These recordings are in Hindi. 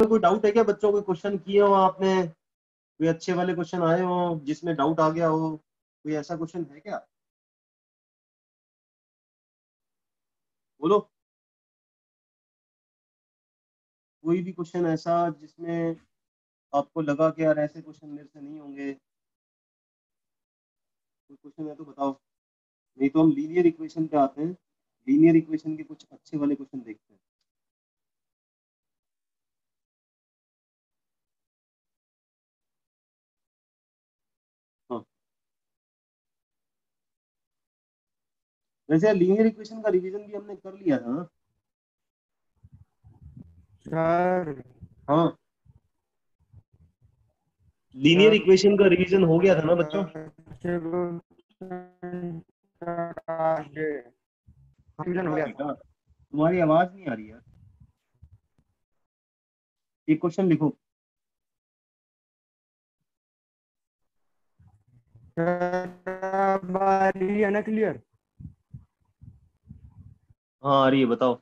में कोई डाउट है क्या बच्चों? कोई क्वेश्चन किए हो आपने? कोई अच्छे वाले क्वेश्चन आए हो जिसमें डाउट आ गया हो? कोई ऐसा क्वेश्चन है क्या? बोलो। कोई भी क्वेश्चन ऐसा जिसमें आपको लगा कि यार ऐसे क्वेश्चन मेरे से नहीं होंगे? कोई क्वेश्चन है तो बताओ, नहीं तो हम लीनियर इक्वेशन पे आते हैं। लीनियर इक्वेशन के कुछ अच्छे वाले क्वेश्चन देखते हैं। हाँ, वैसे लीनियर इक्वेशन का रिवीजन भी हमने कर लिया था ना? सर हाँ, लीनियर इक्वेशन का रिवीजन हो गया था ना बच्चों? हो हाँ गया था। बेटा, तुम्हारी आवाज नहीं आ रही है। एक क्वेश्चन लिखो। सर आ रही है ना क्लियर? हाँ आ रही है, बताओ।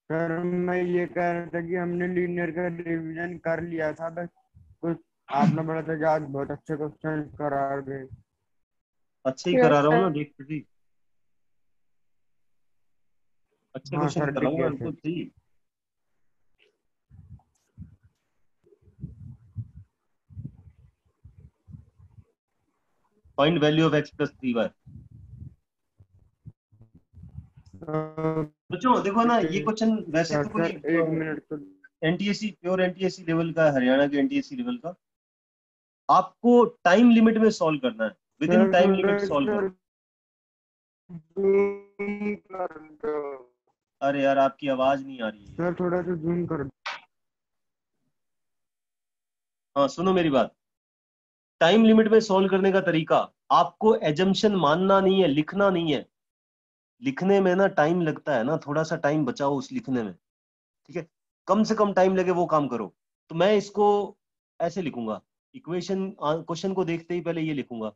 सर मैं ये कह रहा था कि हमने लीनियर का रिवीजन कर लिया था, बस कुछ आपने बोला था कि आज बहुत अच्छे क्वेश्चन करा गए। अच्छे ही यस करा रहा हूँ सर। ना, देख तो सही। अच्छे हाँ क्वेश्चन सर दिख कराऊंगा गया हमको सर। सही। Find value of x plus 3y। बच्चों देखो ना, ये क्वेश्चन वैसे तो कोई सर एक मिनट तो। एनटीएससी, प्योर एनटीएससी लेवल का, हरियाणा के एनटीएससी लेवल का। आपको टाइम लिमिट में सॉल्व करना है, विद इन सर टाइम थोड़ा लिमिट सॉल्व सर करो। जूम कर दो। अरे यार आपकी आवाज नहीं आ रही है। सर थोड़ा सा जूम कर दो। हाँ सुनो मेरी बात। टाइम लिमिट में सॉल्व करने का तरीका, आपको एजम्पशन मानना नहीं है, लिखना नहीं है। लिखने में ना टाइम लगता है ना, थोड़ा सा टाइम बचाओ उस लिखने में। ठीक है, कम से कम टाइम लगे वो काम करो। तो मैं इसको ऐसे लिखूंगा, इक्वेशन क्वेश्चन को देखते ही पहले ये लिखूंगा,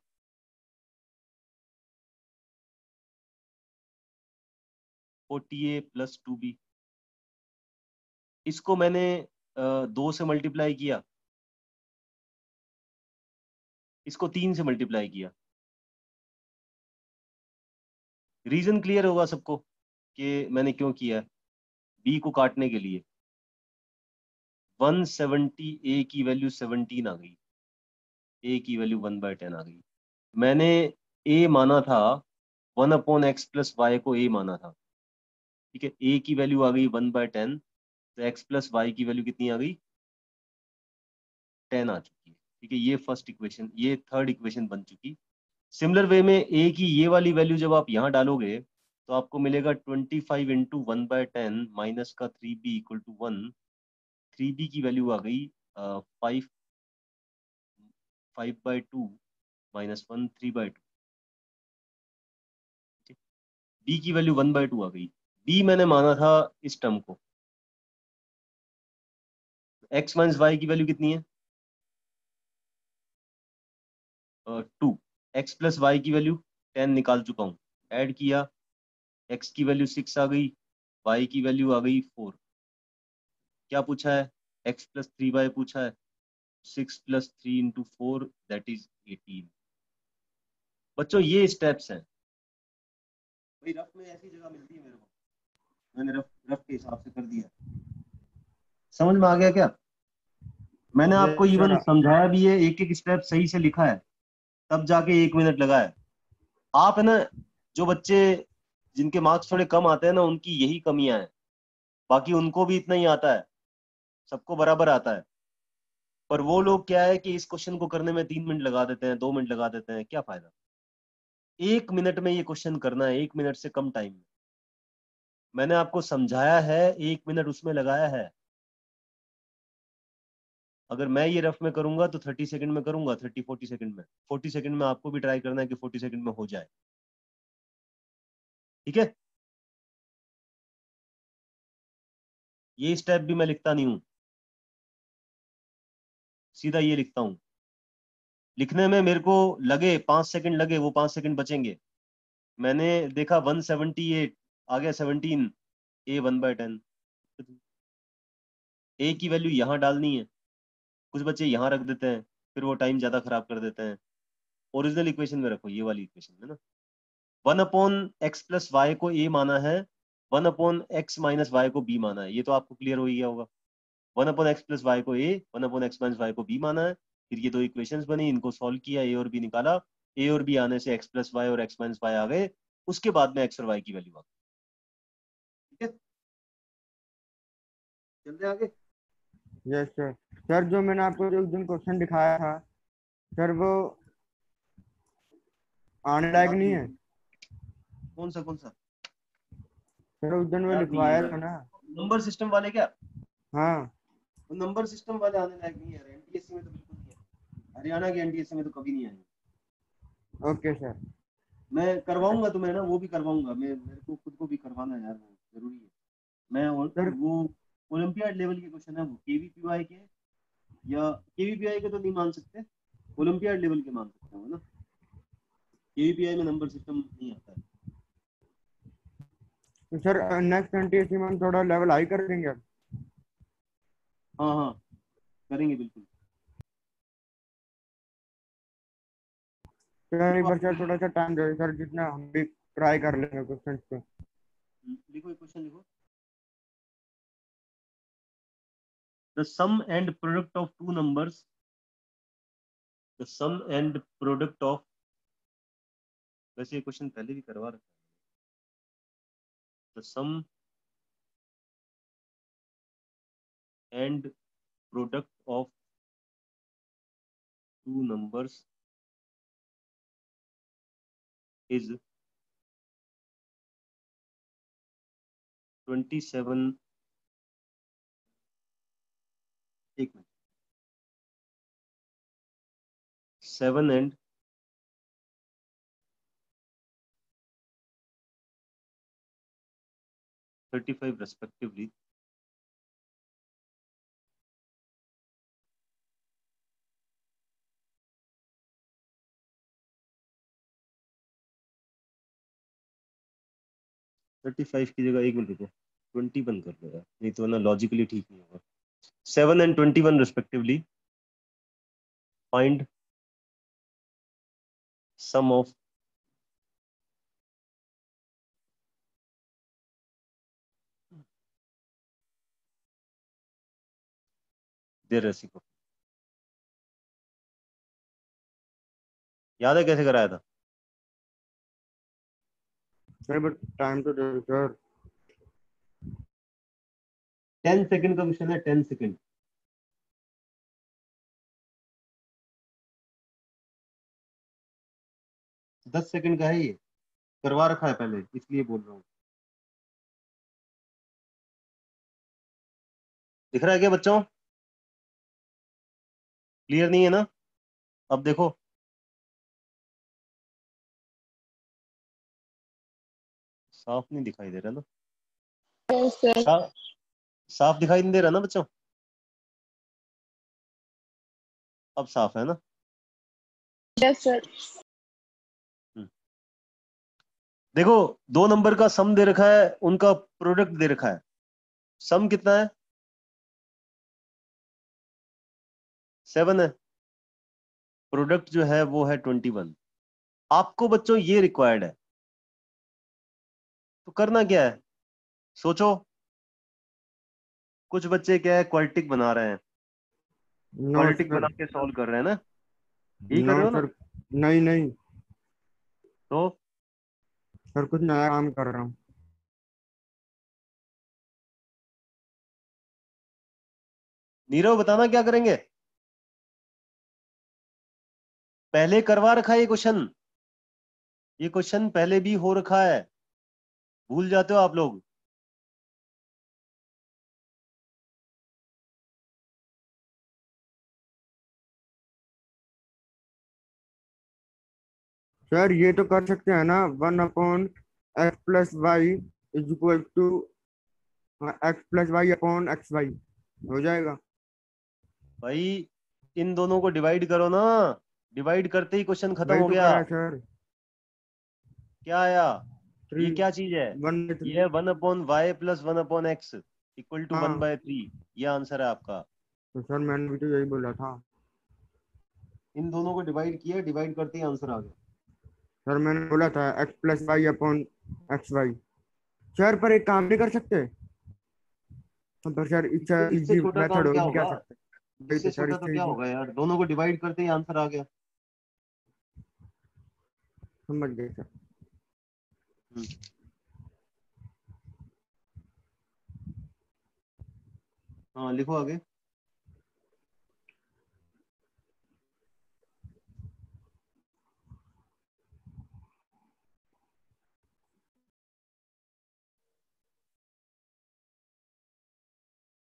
40a प्लस 2b। इसको मैंने 2 से मल्टीप्लाई किया, इसको 3 से मल्टीप्लाई किया। रीजन क्लियर होगा सबको कि मैंने क्यों किया है। बी को काटने के लिए 170, ए की वैल्यू 17 आ गई, ए की वैल्यू 1/10 आ गई। मैंने ए माना था, 1/x+y को ए माना था। ठीक है, ए की वैल्यू आ गई 1/10, तो x+y की वैल्यू कितनी आ गई? 10 आ चुकी है। ठीक है, ये फर्स्ट इक्वेशन, ये थर्ड इक्वेशन बन चुकी। सिमिलर वे में ए की ये वाली वैल्यू जब आप यहाँ डालोगे तो आपको मिलेगा 25 इंटू 1/10 माइनस का 3b इक्वल टू 1। 3b की वैल्यू आ गई 5, 5/2 माइनस 1, 3/2। बी की वैल्यू 1/2 आ गई। बी मैंने माना था इस टर्म को। एक्स माइनस वाई की वैल्यू कितनी है? 2। एक्स प्लस वाई की वैल्यू 10 निकाल चुका हूँ, ऐड किया, एक्स की वैल्यू 6 आ गई, वाई की वैल्यू आ गई 4। क्या पूछा है? x+3y पूछा है। 6+3 × 4 दैट इज 18। बच्चों ये स्टेप्स हैं भाई, रफ में ऐसी जगह मिलती है मेरे को, मैंने रफ रफ के हिसाब से कर दिया। समझ में आ गया क्या? मैंने आपको यस इवन सर। समझाया भी है, एक एक स्टेप सही से लिखा है, तब जाके 1 मिनट लगा है। आप है ना, जो बच्चे जिनके मार्क्स थोड़े कम आते हैं ना, उनकी यही कमियां हैं। बाकी उनको भी इतना ही आता है, सबको बराबर आता है। पर वो लोग क्या है कि इस क्वेश्चन को करने में 3 मिनट लगा देते हैं, 2 मिनट लगा देते हैं, क्या फायदा? 1 मिनट में ये क्वेश्चन करना है, 1 मिनट से कम टाइम में। मैंने आपको समझाया है, 1 मिनट उसमें लगाया है। अगर मैं ये रफ में करूंगा तो 30 सेकंड में करूंगा, 30-40 सेकंड में। 40 सेकंड में आपको भी ट्राई करना है कि 40 सेकंड में हो जाए। ठीक है, ये स्टेप भी मैं लिखता नहीं हूँ, सीधा ये लिखता हूँ। लिखने में मेरे को लगे 5 सेकंड लगे, वो 5 सेकंड बचेंगे। मैंने देखा 178 आ गया, 17, ए 1/10। ए की वैल्यू यहाँ डालनी है, कुछ बच्चे यहाँ रख देते हैं, फिर वो टाइम ज्यादा खराब कर देते हैं। ओरिजिनल इक्वेशन में रखो, ये वाली इक्वेशन में ना। 1/x+y को a माना है, 1/x-y को b माना है, ये तो आपको क्लियर हो ही गया होगा। 1/x+y को a, 1/x-y को b माना है। फिर ये दो इक्वेशंस बनी, इनको सॉल्व किया, a और b निकाला, a और b आने से x+y और x-y आ गए, उसके बाद में x और y की वैल्यू आ गई। ठीक है, चलते आगे। Yes sir. सर जो मैंने आपको जो दिन क्वेश्चन दिखाया था सर, वो आने लायक याद नहीं नहीं है है कौन सा सर, उस दिन वो याद नहीं है लिखवाया यार। था ना। नंबर सिस्टम वाले क्या? हाँ। वो नंबर सिस्टम वाले आने लायक नहीं है यार, एनटीएससी में तो बिल्कुल नहीं है, हरियाणा के एनटीएससी में तो कभी नहीं आएंगे। Okay sir. मैं करवाऊंगा तुम्हें ना, वो भी करवाऊंगा मैं, मेरे को खुद को भी करवाना है यार, वो जरूरी है। मैं सर वो ओलंपियाड लेवल के क्वेश्चन है वो, केवीपीवाई के, या केवीपीआई के तो नहीं मान सकते, ओलंपियाड लेवल के मान सकते हो ना। केवीपीआई में नंबर सिस्टम नहीं आता है। तो सर नेक्स्ट एनटीएससी में हम थोड़ा लेवल हाई कर देंगे। हाँ हाँ, करेंगे बिल्कुल। सर एक देखो बार आपको सर थोड़ा सा टाइम दे सर, जितना हम भी ट्राई कर लेंगे क्वेश्चन पे। लिखो, एक क्वेश्चन लिखो। The sum and product of two numbers, the sum and product of, वैसे ये क्वेश्चन पहले भी करवा रखा है। The sum and product of two numbers is 27, एक minute, 7 and 35 respectively. Thirty five की जगह, एक मिनट रुको, 21 कर लो यार, नहीं तो ना लॉजिकली ठीक नहीं होगा। 7 and 21 respectively, find sum of their reciprocal। याद है कैसे कराया था? सर बट टाइम तो दे सर। 10 सेकंड का क्वेश्चन है, 10 सेकंड। 10 सेकंड का है ये, करवा रखा है पहले, इसलिए बोल रहा हूँ। दिख रहा है क्या बच्चों? क्लियर नहीं है ना? अब देखो, साफ नहीं दिखाई दे रहा ना? Yes sir. साफ, साफ दिखाई नहीं दे रहा ना बच्चों? अब साफ है ना? Yes sir. हम्म। देखो, दो नंबर का सम दे रखा है, उनका प्रोडक्ट दे रखा है। सम कितना है? 7 है। प्रोडक्ट जो है वो है 21। आपको बच्चों ये रिक्वायर्ड है, तो करना क्या है, सोचो। कुछ बच्चे क्या है, क्वाड्रेटिक बना रहे हैं, नो क्वाड्रेटिक बना सर। के सॉल्व कर रहे हैं ना, यही कर नो रहे हो ना? सर। नहीं नहीं तो सर, कुछ नया काम कर रहा हूँ। नीरव बताना क्या करेंगे? पहले करवा रखा है ये क्वेश्चन, ये क्वेश्चन पहले भी हो रखा है, भूल जाते हो आप लोग। सर ये तो कर सकते हैं ना, 1/x+y is equal to x+y/xy हो जाएगा। भाई इन दोनों को डिवाइड करो ना, डिवाइड करते ही क्वेश्चन खत्म वही हो तो गया। करा है सर। क्या आया? ये 3 क्या चीज है? 1/3। ये है 1/y + 1/x equal to one हाँ बाय थ्री ये आंसर है आपका। तो सर मैंने भी तो यही बोला था। इन दोनों को डिवाइड किया, डिवाइड करते ही आंसर आ गया। सर मैंने बोला था x plus y upon x y. Sir पर एक काम नहीं कर सकते? पर सर इसका इससे इजी छोटा मेथड काम हो क्या नहीं क्या होगा? सकते? वही तो इससे सर, छोटा तो इससे क्या इजी होगा यार, दोनों को डिवाइड करते ही आंसर आ गया। समझ गए सर। हम्म। हाँ लिखो आगे।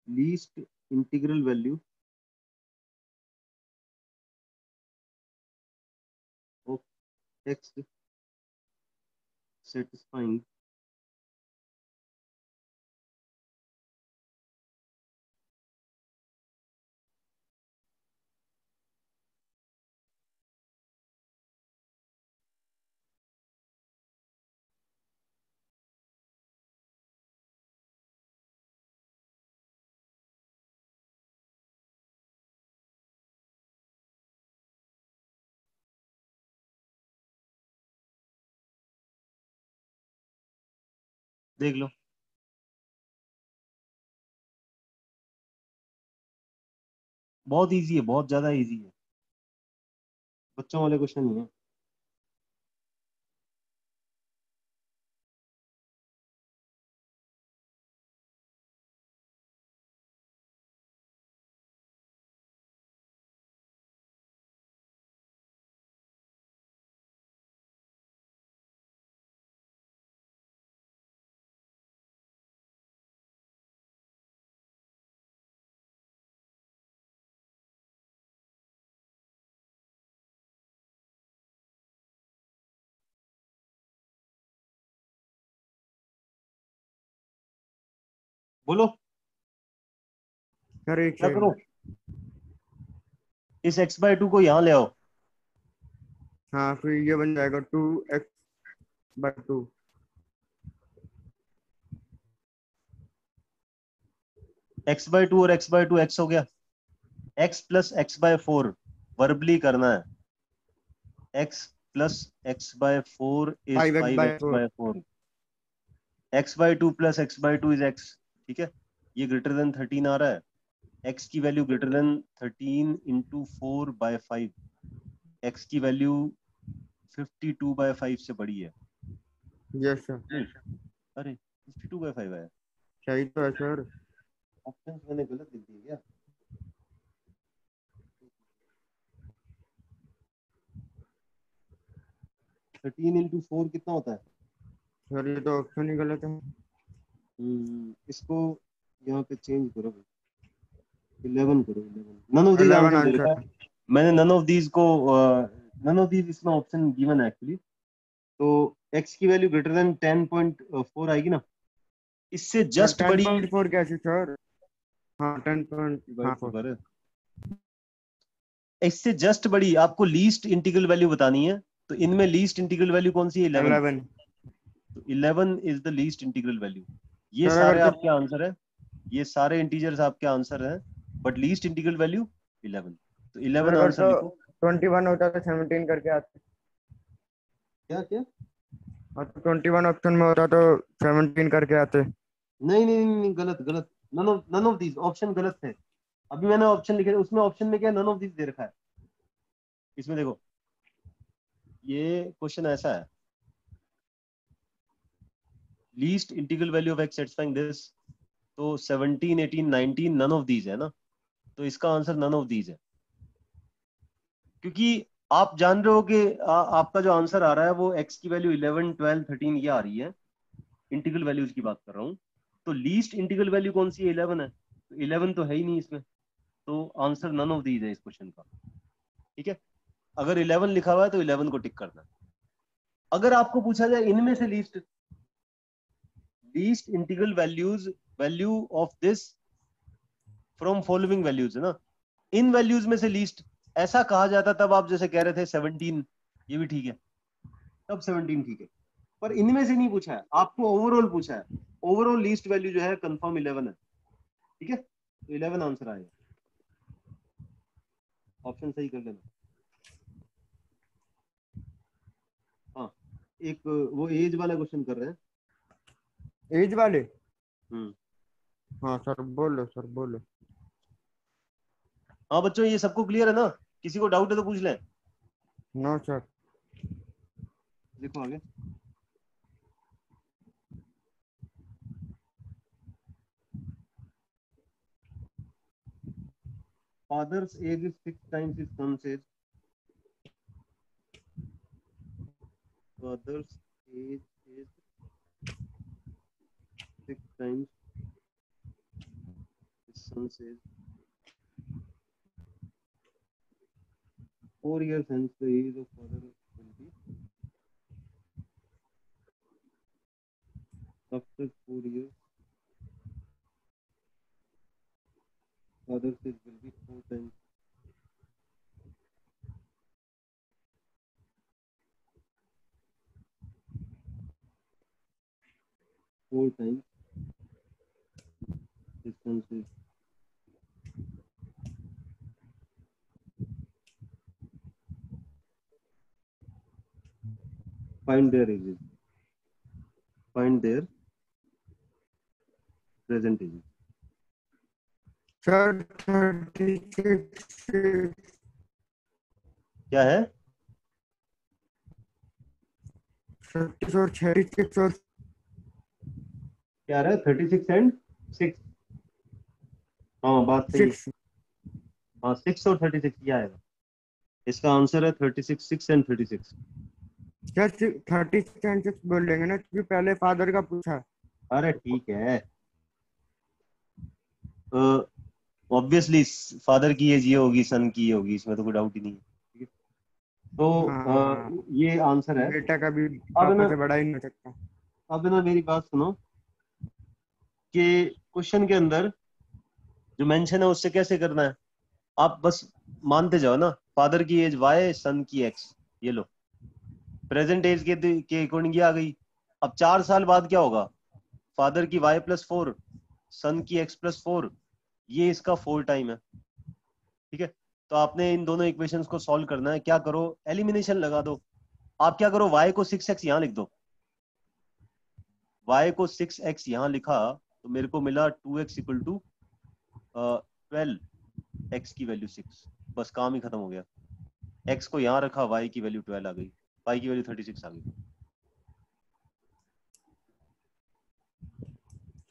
Least integral value of x satisfying देख लो। बहुत इजी है, बहुत ज्यादा इजी है, बच्चों वाले क्वेश्चन नहीं है। बोलो सर एक क्या करो। सेकंड। इस x/2 को यहाँ ले आओ। हाँ फिर ये बन जाएगा 2x/2। x/2 और x/2 x हो गया। x प्लस x/4 वर्बली करना है। x plus x/4 is 5x/4। 5x/4। x/2 plus x/2 is x। ठीक है, ये ग्रेटर देन 13 आ रहा है। x की value greater than 13 into 4/5। x की वैल्यू 52/5 से बड़ी है। Yes sir. नहीं, अरे 52/5 है। सही तो है सर। ऑप्शन मैंने गलत लिख दिया क्या? 13 इंटू 4 कितना होता है? सर ये तो ऑप्शन ही गलत है। इसको यहाँ पे चेंज करो, 11 करो। 11 नन ऑफ दीज 11 आंसर दे रखा आंसर। है मैंने। नन ऑफ दीज इसमें ऑप्शन गिवन है एक्चुअली। तो x की वैल्यू ग्रेटर देन 10.4 आएगी ना, इससे सर जस्ट बड़ी। 10.4 कैसे सर? हाँ 10 पॉइंट, हाँ डिवाइड तो 4। कर, इससे जस्ट बड़ी आपको लीस्ट इंटीग्रल वैल्यू बतानी है। तो इनमें लीस्ट इंटीग्रल वैल्यू कौन सी है? 11। 11। तो 11 is the least integral value. ये सर सारे अगर आपके आंसर है, ये सारे इंटीजर्स आपके आंसर हैं, बट लीस्ट इंटीग्रल वैल्यू 11। तो सर 11 अगर आंसर तो लिखो। 21 होता तो 17 करके आते। क्या क्या? और तो 21 ऑप्शन में होता तो 17 करके आते। नहीं नहीं नहीं, नहीं गलत गलत। नन ऑफ दीज ऑप्शन गलत है। अभी मैंने ऑप्शन लिखे थे, उसमें ऑप्शन में क्या नन ऑफ दीज दे रखा है। इसमें देखो, ये क्वेश्चन ऐसा है, least integral value of x satisfying this. तो 17 18 19 नन ऑफ दीज है ना, तो इसका आंसर नन ऑफ दीज है। क्योंकि आप जान रहे हो कि आपका जो आंसर आ रहा है वो x की वैल्यू 11 12 13 ये आ रही है। इंटीग्रल वैल्यूज की बात कर रहा हूँ। तो लीस्ट इंटीग्रल वैल्यू कौन सी है? 11 है। तो 11 तो है ही नहीं इसमें, तो आंसर नन ऑफ दीज है इस क्वेश्चन का। ठीक है, अगर 11 लिखा हुआ है तो 11 को टिक करना है। अगर आपको पूछा जाए इनमें से least least integral values, value of this from following values है ना, इन वैल्यूज में से लीस्ट ऐसा कहा जाता, तब आप जैसे कह रहे थे 17, ये भी ठीक है, तब 17 ठीक है। पर इनमें से नहीं पूछा है, आपको ओवरऑल पूछा है। ओवरऑल लीस्ट वैल्यू जो है कंफर्म 11 है। ठीक है, तो 11 आंसर आएगा। ऑप्शन सही कर लेना। हाँ, एक वो एज वाला क्वेश्चन कर रहे हैं। एज वाले? हम्म। हाँ सर, बोलो सर, बोलो। हाँ बच्चों, ये सबको क्लियर है ना? किसी को डाउट है तो पूछ लें। No sir. देखो आगे। Father's age is 6 times his son's age. Father's age is 6 times his son's age. 4 years hence, the age of father will be after 4 years. Father's age will be 4 times. Four times his son's age. Find their ages. Find their present ages. Sir 36, क्या है? 36 और 36 और क्या रहा है? 36 एंड 6। हाँ बात सही है। 6। हाँ 6 और 36 ये आएगा। इसका आंसर है 36, 6 एंड 36। सर 36 एंड 6 बोल लेंगे ना, क्योंकि पहले फादर का पूछा। अरे ठीक है, ऑब्वियसली फादर की एज ये होगी, सन की ये होगी, इसमें तो कोई डाउट ही नहीं है। ठीक है, तो हाँ, ये आंसर है। बेटा कभी अब पापा ना, से बड़ा ही नहीं हो सकता। अब ना मेरी बात सुनो कि क्वेश्चन के अंदर जो मेंशन है उससे कैसे करना है। आप बस मानते जाओ ना, फादर की एज वाई, सन की एक्स। ये लो, प्रेजेंट एज के अकॉर्डिंग ये आ गई। अब 4 साल बाद क्या होगा? फादर की y+4, सन की x+4, ये इसका 4 टाइम है। ठीक है, तो आपने इन दोनों इक्वेशंस को सॉल्व करना है। क्या करो? एलिमिनेशन लगा दो। आप क्या करो, y को 6x यहाँ लिख दो। y को 6x यहाँ लिखा तो मेरे को मिला 2x इक्वल टू 12, x की वैल्यू 6। बस काम ही खत्म हो गया। x को यहाँ रखा, y की वैल्यू 12 आ गई, y की वैल्यू 36 आ गई।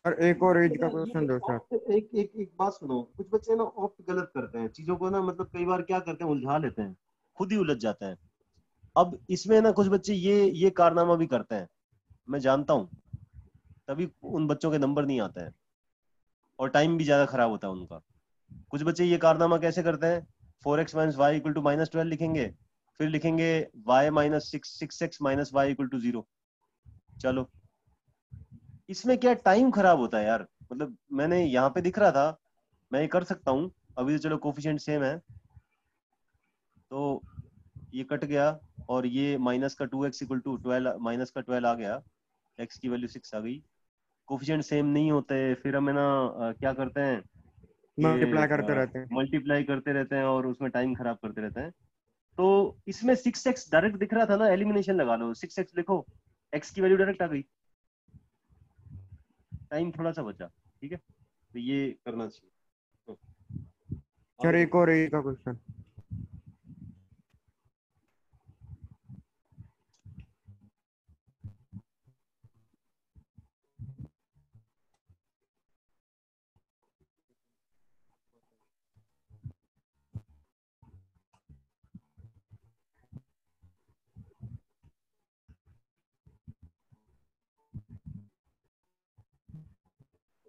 और एक और एज का क्वेश्चन दो सर। एक एक एक बात सुनो, कुछ बच्चे ना ऑप्ट गलत करते हैं चीजों को ना, मतलब कई बार क्या करते हैं, उलझा लेते हैं, खुद ही उलझ जाते हैं। अब इसमें ना कुछ बच्चे ये कारनामा भी करते हैं, मैं जानता हूँ, तभी उन बच्चों के नंबर नहीं आते हैं और टाइम भी ज्यादा खराब होता है उनका। कुछ बच्चे ये कारनामा कैसे करते हैं, 4x-y = -12 लिखेंगे, फिर लिखेंगे y-6x-y = 0। इसमें क्या टाइम खराब होता है यार। मतलब मैंने यहाँ पे दिख रहा था, मैं ये कर सकता हूँ। अभी तो चलो कोफिशिएंट सेम है, तो ये कट गया और ये -2x = 12, -12 आ गया, x की वैल्यू 6 आ गई। कोफिशिएंट सेम नहीं होते, फिर हम है ना क्या करते हैं मल्टीप्लाई करते कि रहते हैं। मल्टीप्लाई करते रहते हैं और उसमें टाइम खराब करते रहते हैं। तो इसमें 6x डायरेक्ट दिख रहा था ना, एलिमिनेशन लगा लो, 6x लिखो, x की वैल्यू डायरेक्ट आ गई, टाइम थोड़ा सा बचा। ठीक है, तो ये करना चाहिए। तो सर आगे एक देखो। और एज का question.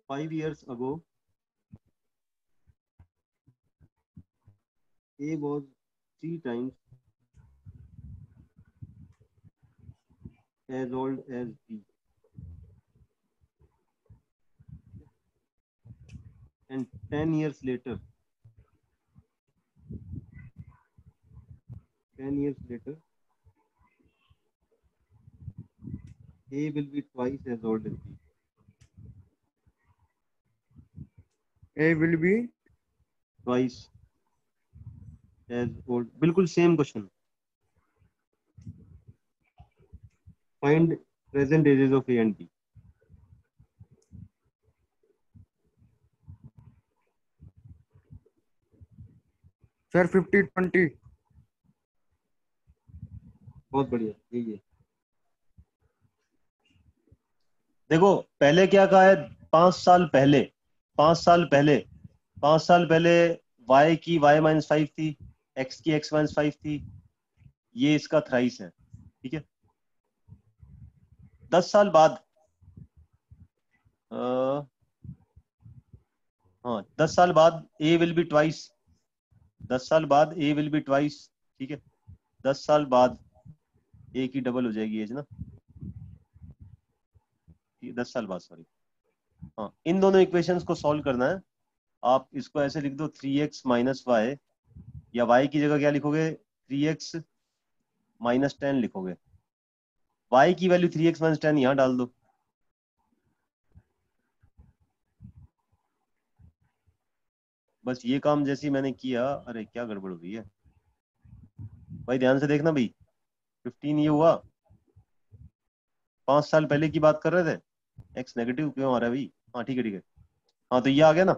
5 years ago, A was 3 times as old as B, and 10 years later, 10 years later, A will be twice as old as B. A will be twice as old, बिल्कुल same question. Find present ages of A and B. Sir 50-20। बहुत बढ़िया, यही है। देखो पहले क्या कहा है, 5 साल पहले, 5 साल पहले, 5 साल पहले y की y-5 थी, x की x-5 थी, ये इसका थ्राइस है, ठीक है। 10 साल बाद, हाँ 10 साल बाद a विल बी ट्वाइस, 10 साल बाद a विल बी ट्वाइस, ठीक है। 10 साल बाद a की डबल हो जाएगी एज ना, 10 साल बाद, सॉरी। हाँ, इन दोनों इक्वेशंस को सॉल्व करना है। आप इसको ऐसे लिख दो, 3x-y, या y की जगह क्या लिखोगे, 3x-10 लिखोगे। y की वैल्यू 3x-10 यहाँ डाल दो। बस ये काम जैसे ही मैंने किया, अरे क्या गड़बड़ हो रही है भाई, ध्यान से देखना भाई। 15 ये हुआ, 5 साल पहले की बात कर रहे थे। x नेगेटिव क्यों आ रहा है भाई, हाँ ठीक है ठीक है। हाँ तो ये आ गया ना,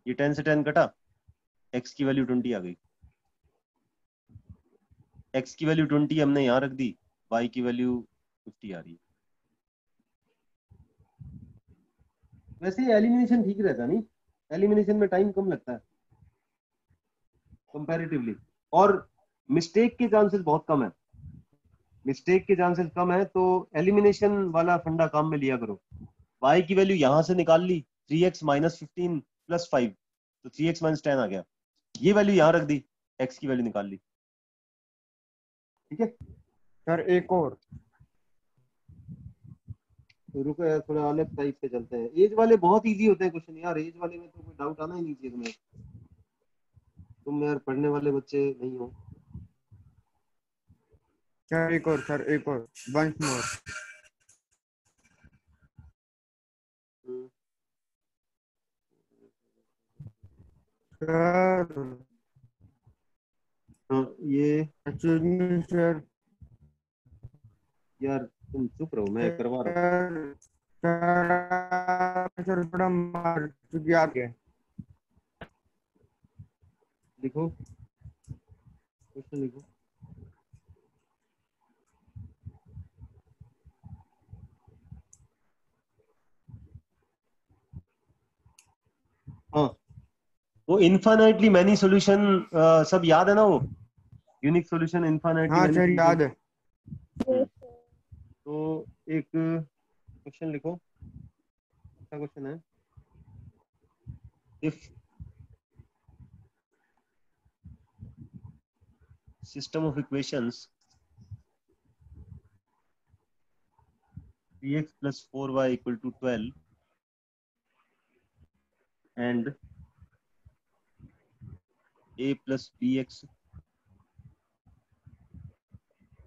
ये 10 से 10 कटा, x की वैल्यू 20 आ गई। x की वैल्यू 20 हमने यहाँ रख दी, y की वैल्यू 50 आ रही है। वैसे ही एलिमिनेशन ठीक रहता नहीं, एलिमिनेशन में टाइम कम लगता है कंपैरेटिवली, और मिस्टेक के चांसेस बहुत कम है, मिस्टेक के चांसेस कम है, तो एलिमिनेशन वाला फंडा काम में लिया करो। y की वैल्यू यहां से निकाल ली, 3x-15 + 5, तो 3x-10 आ गया, ये वैल्यू यहां रख दी, x की वैल्यू निकाल ली, ठीक है। सर एक और। तो रुको यार, थोड़ा अलग टाइप से चलते हैं। एज वाले बहुत इजी होते हैं क्वेश्चन यार, एज वाले में तो कोई डाउट आना ही नहीं चाहिए तुम्हें, तुम यार पढ़ने वाले बच्चे नहीं हो। सर एक और, सर एक और, वंस मोर। सर हाँ ये, एक्चुअली सर, यार तुम चुप रहो, मैं करवा रहा हूँ। सर सर थोड़ा मार चुकी आगे। लिखो क्वेश्चन लिखो। हाँ, वो इन्फाइनाइटली मैनी सॉल्यूशन सब याद है ना, वो यूनिक सॉल्यूशन, इन्फाइनाइटली हाँ मैनी सर सॉल्यूशन। याद है। तो एक क्वेश्चन लिखो, अच्छा क्वेश्चन है। If system of equations 3x + 4y = 12 and a + bx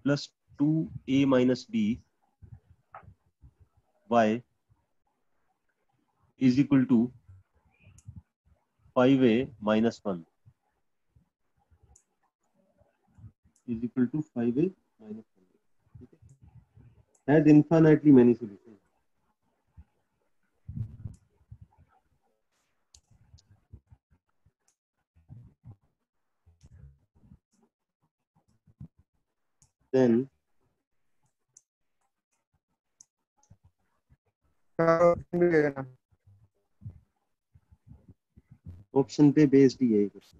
+ 2a - b y is equal to 5a - 1 is equal to 5a - 1, ठीक है, has infinitely many solutions। then sir option भी दे देना। ऑप्शन पे बेस्ड ही है ये क्वेश्चन।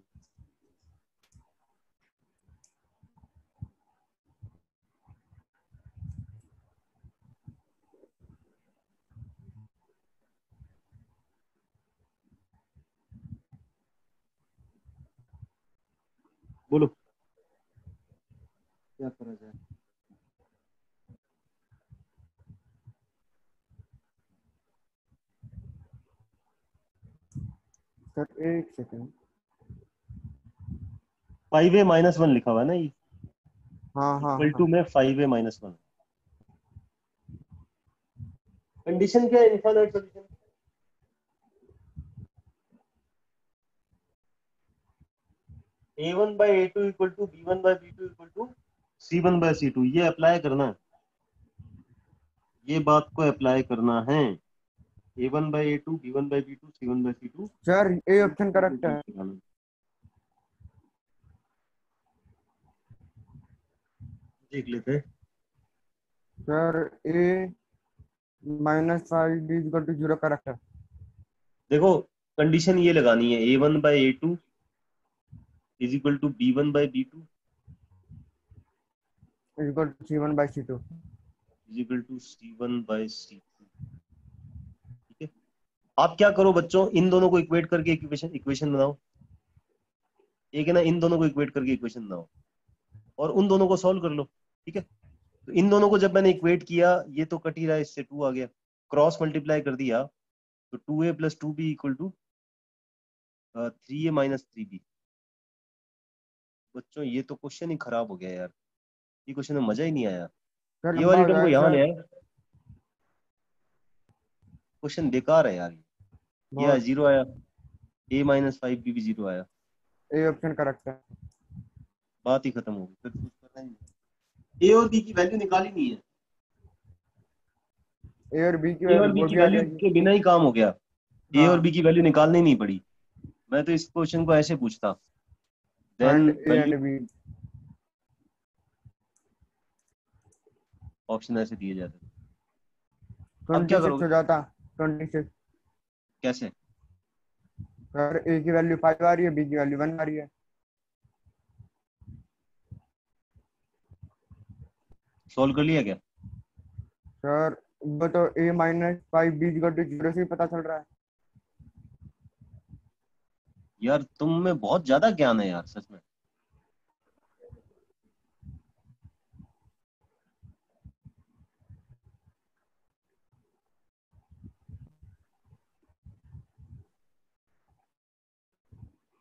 बोलो क्या करा जाए। सर एक सेकंड। 5a - 1 लिखा हुआ है ना, ये हाँ हाँ इक्वल हाँ। टू में 5a - 1। कंडीशन क्या है infinite solution, A1 by A2 equal to B1 by B2 equal to C1 by C2, ये अप्लाई करना है, ये बात को अप्लाई करना है। A1 by A2, B1 by B2, C1 by C2, sir A option correct है। देख लेते हैं। सर ए -5 b = 0 करेक्ट है। देखो कंडीशन ये लगानी है, A1 by A2 is equal to B1 by B2 C1/C2। Is equal to C1 by C2। ठीक है, आप क्या करो बच्चों, इन दोनों को इक्वेट करके इक्वेशन इक्वेशन बनाओ। एक है ना, इन दोनों को इक्वेट करके इक्वेशन बनाओ और उन दोनों को सॉल्व कर लो। ठीक है, तो इन दोनों को जब मैंने इक्वेट किया, ये तो कट ही रहा है, इससे 2 आ गया, क्रॉस मल्टीप्लाई कर दिया तो 2a + 2b equal to 3a - 3b। बच्चों ये तो क्वेश्चन ही खराब हो गया यार, ये क्वेश्चन में मजा ही नहीं आया। सर ये लंबा वाली हो टर्म को जाएगा यहाँ ले सर आए, क्वेश्चन बेकार है यार। ये बहुत। 0 आया, a - 5b भी 0 आया, ए ऑप्शन करेक्ट है। बात ही खत्म हो गई, फिर कुछ करना ही नहीं। ए और बी की वैल्यू निकाली नहीं है, ए और बी की ए और बी वो की भी आ वैल्यू जाएगी। के बिना ही काम हो गया, ए और हाँ, बी की वैल्यू निकालनी नहीं पड़ी। मैं तो इस क्वेश्चन को ऐसे पूछता, then find a value, and b. Option ऐसे दिए जाते। अब क्या 26 करोगे, हो जाता। 26। कैसे? सर ए की वैल्यू 5 आ रही है, बी की वैल्यू 1 आ रही है। सॉल्व कर लिया क्या? सर वो तो a - 5 b = 0 से ही पता चल रहा है। यार तुम में बहुत ज्यादा ज्ञान है यार सच में।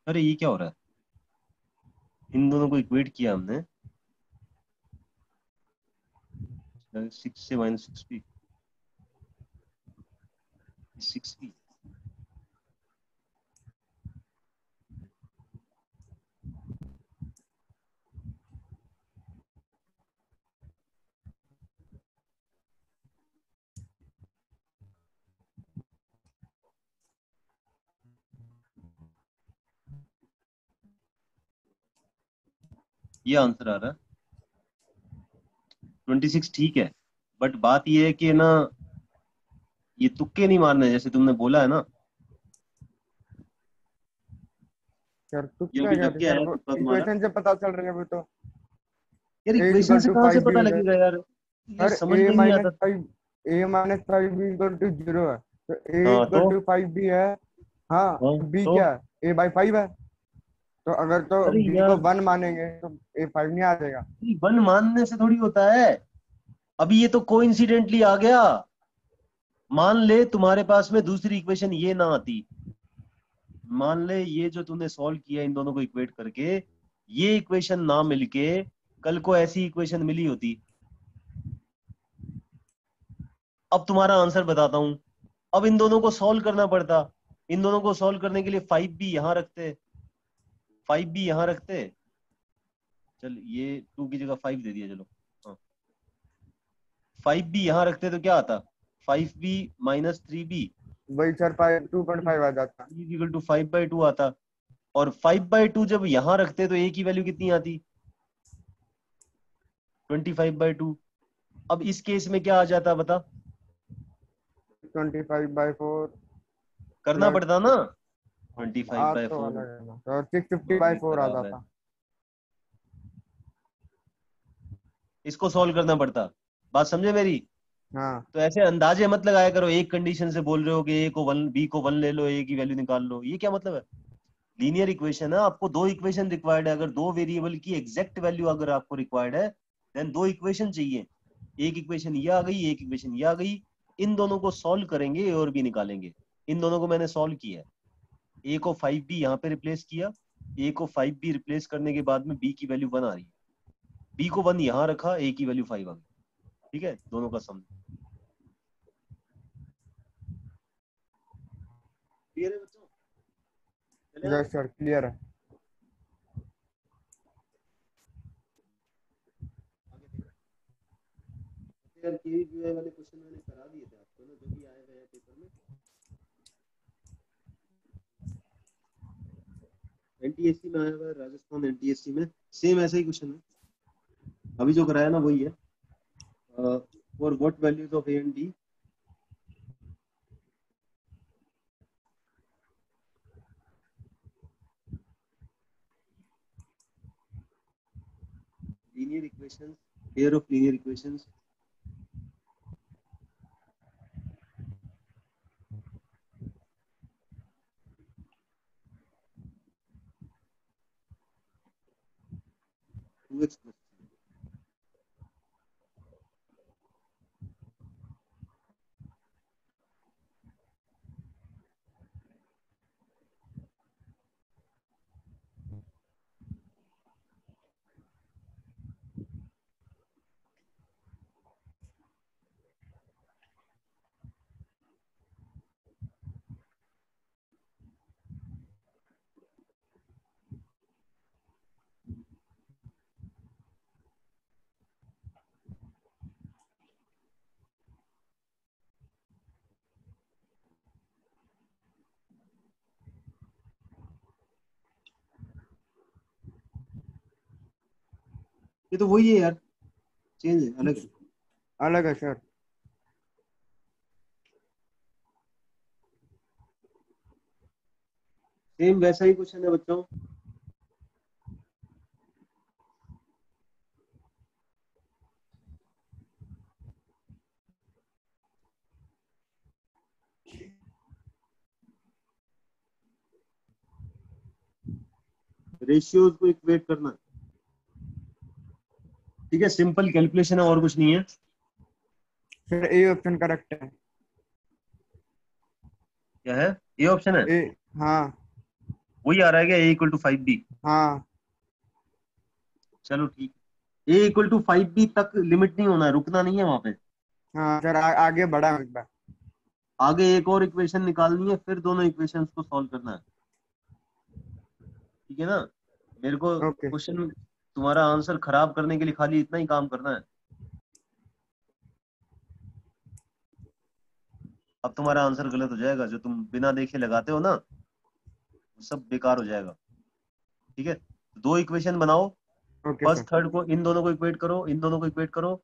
अरे ये क्या हो रहा है, इन दोनों को इक्वेट किया हमने, 6 से -6b, 6b। ये आंसर आ रहा है 26, ठीक है। बट बात ये है कि ना, ये तुक्के नहीं मारने जैसे तुमने बोला है ना, सर तो ये क्या अभी क्या लग था गया सर, है वो तुक्का तुम्हारा। इक्वेशन से पता चल रहा है वो तो। यार ए इक्वेशन इक्वल से टू कहाँ से फाइव बी पता है। लगेगा यार, ये सर समझ में नहीं आता। a - 5 b = 0 है, तो ए हाँ तो, इक्वल टू 5b है। हाँ, हाँ बी तो, क्या है, a/5 है। तो अगर तो अरे बी को यार 1 मानेंगे तो a/5 नहीं आ जाएगा। वन मानने से थोड़ी होता है, अभी ये तो कोइंसिडेंटली आ गया। मान ले तुम्हारे पास में दूसरी इक्वेशन ये ना आती, मान ले ये जो तूने सॉल्व किया इन दोनों को इक्वेट करके, ये इक्वेशन ना मिलके कल को ऐसी इक्वेशन मिली होती। अब तुम्हारा आंसर बताता हूं, अब इन दोनों को सॉल्व करना पड़ता, इन दोनों को सॉल्व करने के लिए 5b यहां रखते, 5b यहां रखते, चल ये 2 की जगह 5 दे दिया चलो, हाँ 5b यहां रखते तो क्या आता, 5b - 3b वही सर 2.5 आ जाता। इक्वल टू 5/2 आता। और 5/2 जब यहां रखते तो a की वैल्यू कितनी आती, 25/2। अब इस केस में क्या आ जाता बता, 25/4 करना प्लस पड़ता ना, आ तो 25/4। अलग है ना, तो दिमाग ही 650/4 आ खराब है, जाता। इसको सॉल्व करना पड़ता। बात समझे मेरी? हाँ तो ऐसे अंदाजे मत लगाया करो, एक कंडीशन से बोल रहे हो कि ए को 1, बी को 1 ले लो, ए की वैल्यू निकाल लो, ये क्या मतलब है? लीनियर इक्वेशन है, आपको 2 इक्वेशन रिक्वायर्ड है, अगर 2 वेरिएबल की एग्जैक्ट वैल्यू अगर आपको रिक्वायर्ड है, देन 2 इक्वेशन चाहिए। एक इक्वेशन ये आ गई, एक इक्वेशन ये आ गई, इन दोनों को सॉल्व करेंगे, ए और बी निकालेंगे। इन दोनों को मैंने सॉल्व किया है, ए को 5b यहाँ पे रिप्लेस किया, ए को 5b रिप्लेस करने के बाद में बी की वैल्यू 1 आ रही है, बी को 1 यहाँ रखा, ए की वैल्यू 5 आ गई। ठीक है, दोनों का सम। क्लियर है बच्चों? चले आगे? यस सर क्लियर है। यार केवीपीवाई वाले क्वेश्चन मैंने करा दिए थे आपको ना, जो भी आए हुए हैं पेपर में। एनटीएससी में आया हुआ है, राजस्थान एनटीएससी में सेम ऐसा ही क्वेश्चन है। अभी जो कराया ना वही है। For what values of A and d, linear equations, pair of linear equations, two x plus. ये तो वही है यार, चेंज है, अलग है। अलग है सर। सेम वैसा ही क्वेश्चन है बच्चों। रेशियोज को इक्वेट करना, ठीक है, सिंपल कैलकुलेशन है और कुछ नहीं है। सर ए ऑप्शन करेक्ट है। क्या है? ये ऑप्शन है, ए, हाँ वही आ रहा है क्या? ए इक्वल टू 5b। हाँ चलो ठीक है, ए इक्वल टू 5b तक लिमिट नहीं होना है, रुकना नहीं है वहां पे। हाँ सर, आगे बढ़ा हूँ एक बार। आगे एक और इक्वेशन निकालनी है, फिर दोनों इक्वेशंस को सॉल्व करना है, ठीक है ना। मेरे को ओके। क्वेश्चन, तुम्हारा आंसर खराब करने के लिए खाली इतना ही काम करना है। अब तुम्हारा आंसर गलत हो जाएगा, जो तुम बिना देखे लगाते हो ना, वो सब बेकार हो जाएगा, ठीक है। दो इक्वेशन बनाओ, ओके सर। फर्स्ट थर्ड को, इन दोनों को इक्वेट करो, इन दोनों को इक्वेट करो।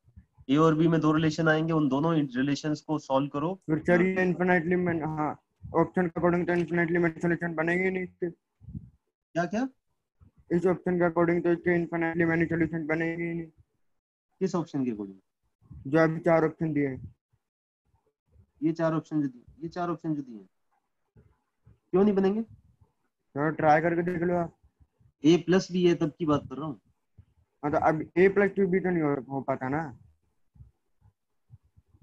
ए और बी में दो रिलेशन आएंगे, उन दोनों रिलेशंस को सॉल्व करो। फिर सर ये इन्फिनाइटली में, हाँ, ऑप्शन के अकॉर्डिंग तो इन्फिनाइटली में सोल्यूशन बनेंगे नहीं इसके। क्या क्या? इस ऑप्शन के अकॉर्डिंग तो इसके इन्फिनाइटली मैनी सोल्यूशन बनेंगे ही नहीं। किस ऑप्शन के अकॉर्डिंग? जो अभी 4 ऑप्शन दिए हैं। ये चार ऑप्शन जो दिए, ये चार ऑप्शन जो दिए हैं, क्यों नहीं बनेंगे? सर ट्राई करके देख लो आप। ए प्लस बी है, तब की बात कर रहा हूँ। हाँ तो अब A+2 भी तो नहीं हो पाता ना।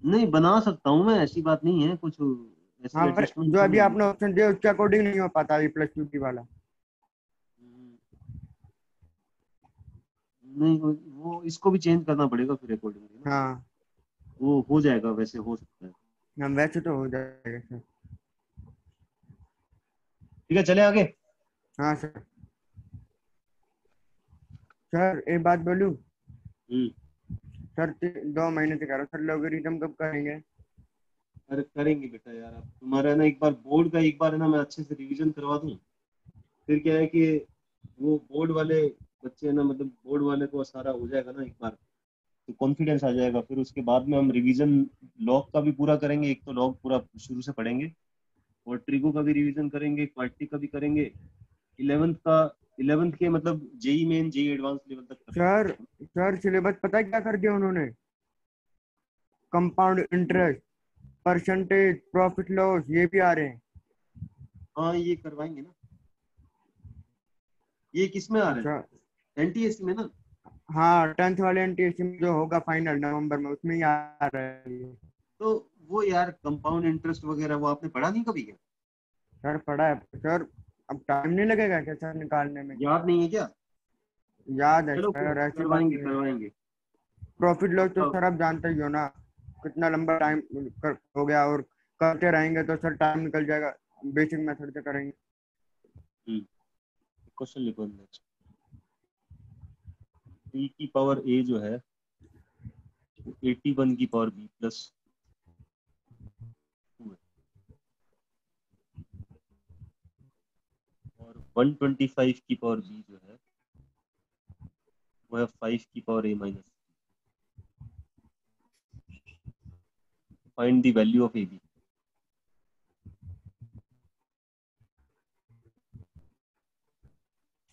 नहीं, बना सकता हूँ मैं, ऐसी बात नहीं है, कुछ ऐसी हाँ पर एडजस्टमेंट जो कर अभी लूंगा। आपने ऑप्शन दिया उसके अकॉर्डिंग नहीं हो पाता A+2 भी वाला। हम्म, नहीं वो इसको भी चेंज करना पड़ेगा फिर अकॉर्डिंगली ना। हाँ। वो हो जाएगा, वैसे हो सकता है। हम वैसे तो हो जाएगा सर। ठीक है, चले आगे। हाँ सर। सर एक बात बोलूं। हम्म। सर 2 महीने से कह रहा हूँ सर, लोगरिथम कब करेंगे? अरे करेंगे बेटा यार, आप तुम्हारा ना एक बार बोर्ड का, एक बार है ना मैं अच्छे से रिवीजन करवा दूं, फिर क्या है कि वो बोर्ड वाले बच्चे है ना, मतलब बोर्ड वाले को सारा हो जाएगा ना एक बार, तो कॉन्फिडेंस आ जाएगा। फिर उसके बाद में हम रिवीजन लॉग का भी पूरा करेंगे, एक तो लॉग पूरा शुरू से पढ़ेंगे, और ट्रिगो का भी रिवीजन करेंगे, क्वार्टी का भी करेंगे, 11th का, 11th के मतलब JEE Main JEE advance level तक कर लेंगे। सर सिलेबस पता है क्या कर दिया उन्होंने? Compound interest, percentage, profit loss, ये भी आ रहे हैं। हाँ ये करवाएंगे ना। ये किस में आ रहा अच्छा। है? एनटीएससी में ना। हाँ 10th वाले एनटीएससी में जो होगा फाइनल नवंबर में, उसमें ही आ रहा है ये। तो वो यार कंपाउंड इंटरेस्ट वगैरह वो आपने पढ़ा नहीं कभी क्या? सर पढ़ा है सर। अब टाइम नहीं लगेगा क्या सर निकालने में? याद नहीं है क्या? याद है चलो सर, ऐसी बात करवाएंगे नहीं है। करवाएंगे। प्रॉफिट लॉस तो पक्का। सर आप जानते ही हो ना, कितना लंबा टाइम हो गया, और करते रहेंगे तो सर टाइम निकल जाएगा। बेसिक मेथड से करेंगे। क्वेश्चन लिखो अंदर। टी की पावर ए जो है, 81 की पावर b प्लस 2 है और 125 की पावर b जो है वो है 5 की power a minus. Find the value of ab।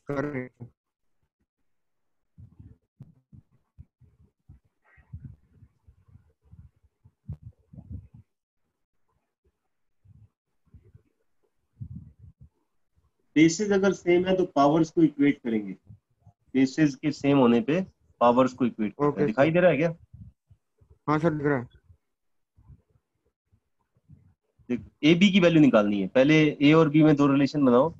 Correct. Basis अगर सेम है तो पावर्स को इक्वेट करेंगे। बेसिस के सेम होने पे पावर्स को इक्वेट करते हैं। ओके दिखाई सर। दे रहा है क्या? हाँ सर दिख रहा है। देख, ए बी की वैल्यू निकालनी है। पहले ए और बी में दो रिलेशन बनाओ।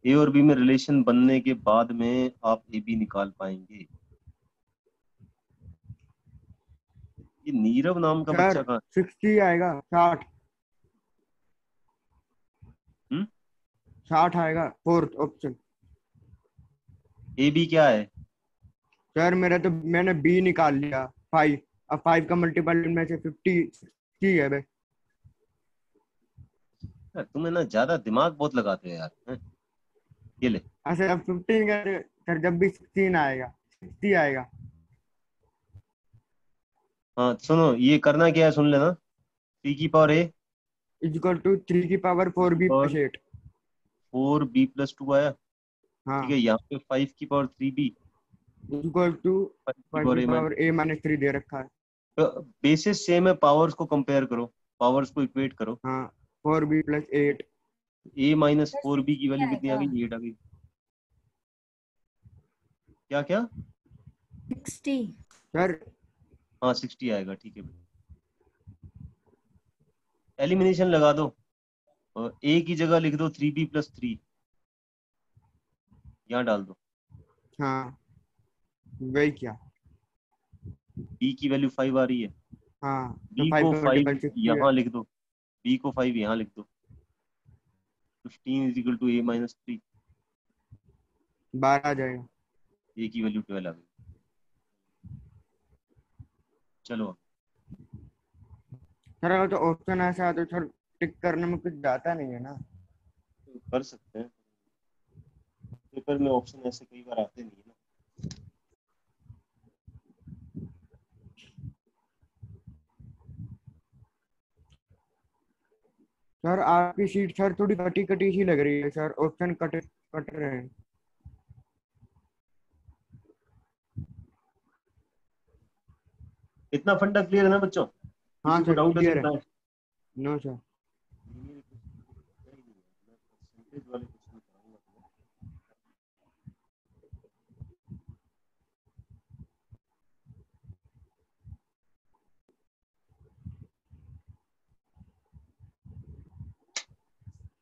ए और बी में रिलेशन बनने के बाद में आप ए बी निकाल पाएंगे। ये नीरव नाम का सर बच्चा कहाँ 60 आएगा, 60। है? 60 आएगा फोर्थ ऑप्शन। ए बी क्या है? सर मेरा तो मैंने बी निकाल लिया 5। अब 5 का मल्टीपल में से 50 है भाई। यार, तुम है ना ज्यादा दिमाग बहुत लगाते हो यार, हैं? ये ले। अच्छा अब 15 का सर जब भी 16 आएगा 60 आएगा। हाँ सुनो, ये करना क्या है सुन लेना। 3 की पावर ए, इक्वल टू 3 की पावर 4 बी और प्लस 8। 4 बी प्लस 2 आया। ठीक है, हाँ यहाँ पे 5 की पावर 3 बी, इक्वल टू 5 की 5 पावर की ए पावर माइनस। ए माइनस 3 दे रखा है। तो बेसिस सेम है, पावर्स को कंपेयर करो, पावर्स को इक्वेट करो। हाँ 4 बी प्लस 8। ए माइनस सर 4 बी की 60 वैल्यू कितनी आ आएगा। गई? 8 आ गई। क्या क्या? 60। सर हाँ 60 आएगा। ठीक है, एलिमिनेशन लगा दो और ए की जगह लिख दो 3b+3, यहाँ डाल दो। हाँ वही क्या। बी की वैल्यू 5 आ रही है। हाँ तो बी 5 को का 5 मल्टीपल 60 है। यहाँ लिख दो, बी को 5 यहाँ लिख दो। 15 इज इक्वल टू a-3। 12 आ जाएगा। ए की वैल्यू 12 आ गई। चलो सर अगर तो ऑप्शन ऐसा है तो सर टिक करने में कुछ जाता नहीं है ना। कर सकते हैं, पेपर में ऑप्शन ऐसे कई बार आते नहीं है ना। सर आपकी सीट सर थोड़ी कटी कटी सी लग रही है सर, ऑप्शन कट कट रहे हैं। इतना फंडा क्लियर है ना बच्चों? हाँ किसी को सर डाउट है तो क्लियर है। बताएं। No sir. मेरे कुछ है ही नहीं है, मैं परसेंटेज वाले क्वेश्चन कराऊंगा तुम्हें।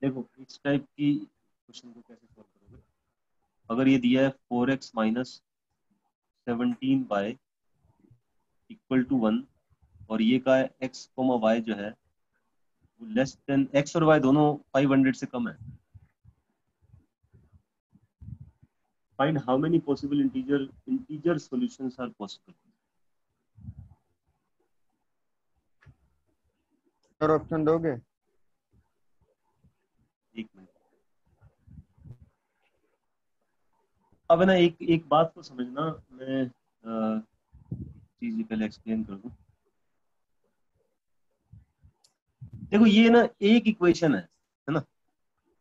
देखो इस टाइप की क्वेश्चन को कैसे सॉल्व करोगे। अगर ये दिया है 4x minus 17y equal to 1, और ये का है x कोमा y जो है वो लेस देन, x और y दोनों 500 से कम है। Find how many possible integer solutions are possible. Sir option दोगे? एक मिनट, अब है ना एक एक बात को समझना। मैं चीज पहले एक्सप्लेन कर दूं। देखो ये ना एक इक्वेशन है ना,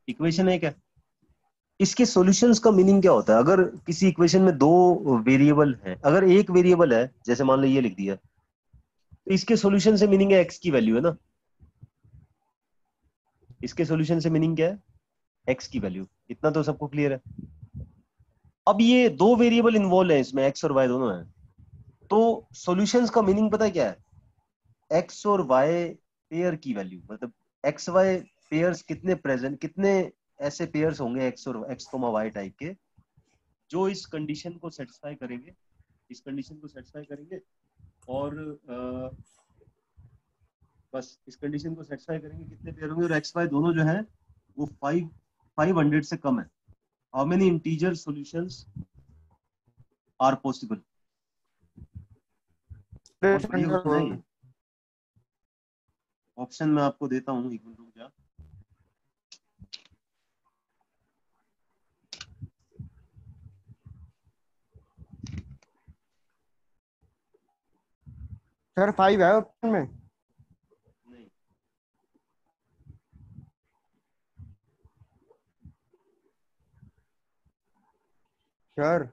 इक्वेशन एक है। इसके सॉल्यूशंस का मीनिंग क्या होता है? अगर किसी इक्वेशन में दो वेरिएबल हैं, अगर एक वेरिएबल है जैसे मान लो ये लिख दिया, तो इसके सॉल्यूशन से मीनिंग है एक्स की वैल्यू, है ना। इसके सॉल्यूशन से मीनिंग क्या है? एक्स की वैल्यू। इतना तो सबको क्लियर है। अब ये दो वेरिएबल इन्वॉल्व है इसमें, एक्स और वाई दोनों हैं, तो सॉल्यूशंस का मीनिंग पता है क्या है? एक्स और वाई पेयर की वैल्यू, मतलब एक्स वाई पेयर्स कितने प्रेजेंट, कितने ऐसे पेयर्स होंगे एक्स और एक्स कोमा वाई टाइप के, जो इस कंडीशन को सेटिस्फाई करेंगे, इस कंडीशन को सेटिस्फाई करेंगे। और बस इस कंडीशन को सेटिस्फाई करेंगे, कितने पेयर होंगे, और एक्स वाई दोनों जो है वो 500 से कम है। How many integer solutions are possible. बहुत बढ़िया क्वेश्चन है ये। ऑप्शन मैं आपको देता हूँ, एक मिनट रुक जा। सर 5 है ऑप्शन में। नहीं, सर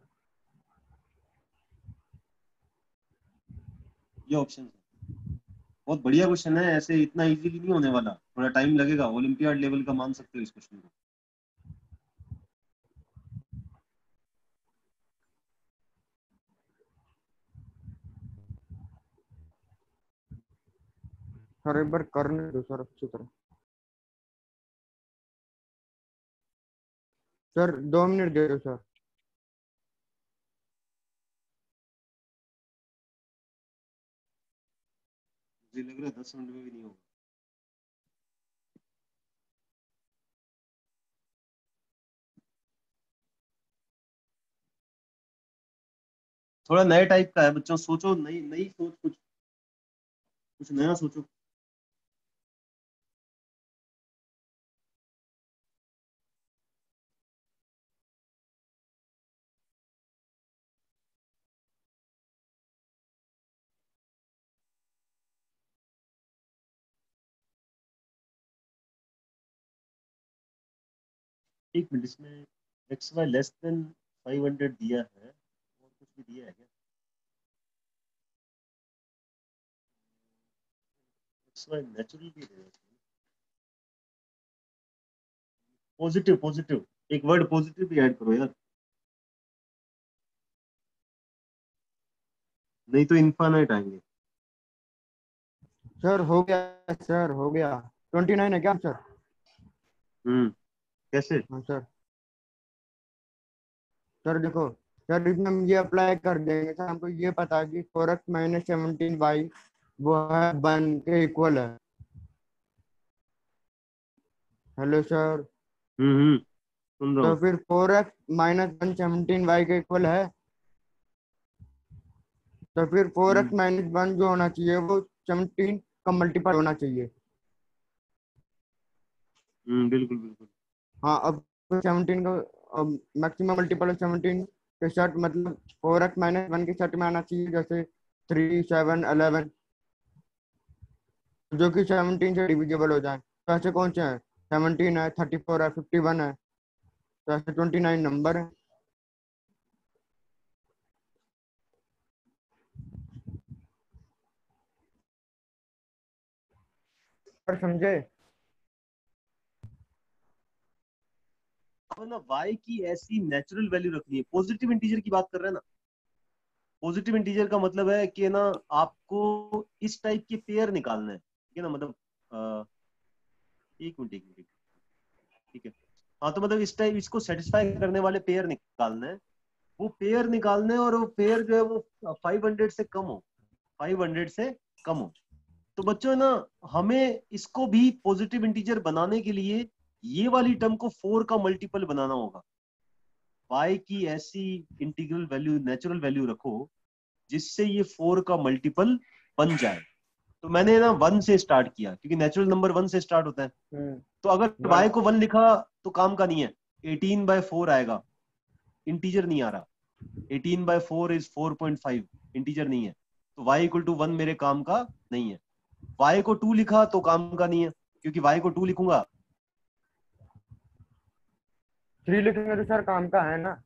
ये ऑप्शन है। बहुत बढ़िया क्वेश्चन है, ऐसे इतना इजीली नहीं होने वाला, थोड़ा टाइम लगेगा। ओलंपियाड लेवल का मान सकते हो इस क्वेश्चन को। सर एक बार करने दो सर अच्छी तरह। सर 2 मिनट दे दो सर। मुझे लग रहा है 10 मिनट में भी नहीं होगा। थोड़ा नए टाइप का है बच्चों, सोचो, नई नई सोच, कुछ कुछ नया सोचो। एक मिनट, इसमें एक्स वाई लेस देन 500 दिया है, और कुछ भी दिया है क्या? एक्स वाई नेचुरल भी है। पॉजिटिव, पॉजिटिव, एक वर्ड पॉजिटिव भी ऐड करो यार, नहीं तो इन्फानाइट आएंगे। सर हो गया, सर हो गया। 29 है क्या सर? कैसे? हाँ सर। सर देखो, सर इसमें हम ये अप्लाई कर देंगे सर, हमको ये पता है कि 4x-17y वो है 1 के इक्वल है। Hello sir. सुन रहा तो हूँ। फिर 4x-1 17y के इक्वल है। तो फिर फोर हम्म एक्स माइनस वन जो होना चाहिए वो 17 का मल्टीपल होना चाहिए। बिल्कुल बिल्कुल। हाँ अब 17 का मैक्सिमम मल्टीपल 17 के सेट, मतलब 4x-1 के सेट में आना चाहिए, जैसे 3 7 11, जो कि 17 से डिविजिबल हो जाए। तो ऐसे कौन से हैं? 17 है, 34 है, 51 है, तो ऐसे 29 नंबर है। पर समझे? अब ना y की ऐसी नेचुरल वैल्यू रखनी है, पॉजिटिव इंटीजर की बात कर रहे हैं ना। पॉजिटिव इंटीजर का मतलब है कि ना, आपको इस टाइप के पेयर निकालना है, ठीक है ना, मतलब एक मिनट, एक मिनट, ठीक है। हाँ, तो मतलब इस टाइप, इसको सेटिस्फाई करने वाले पेयर निकालना है। वो पेयर निकालना है, और वो पेयर जो है वो 500 से कम हो, 500 से कम हो। तो बच्चों है ना, हमें इसको भी पॉजिटिव इंटीजर बनाने के लिए ये वाली टर्म को 4 का मल्टीपल बनाना होगा। y की ऐसी इंटीग्रल वैल्यू, नेचुरल वैल्यू रखो जिससे ये 4 का मल्टीपल बन जाए। तो मैंने ना 1 से स्टार्ट किया, क्योंकि नेचुरल नंबर 1 से स्टार्ट होता है। तो अगर वन। y को 1 लिखा तो काम का नहीं है, 18/4 आएगा, इंटीजर नहीं आ रहा। 18/4 इज 4.5, इंटीजर नहीं है। तो y इक्वल टू 1 मेरे काम का नहीं है। y को 2 लिखा तो काम का नहीं है, क्योंकि y को 2 लिखूंगा। 3 लिखेंगे तो सर काम का है ना।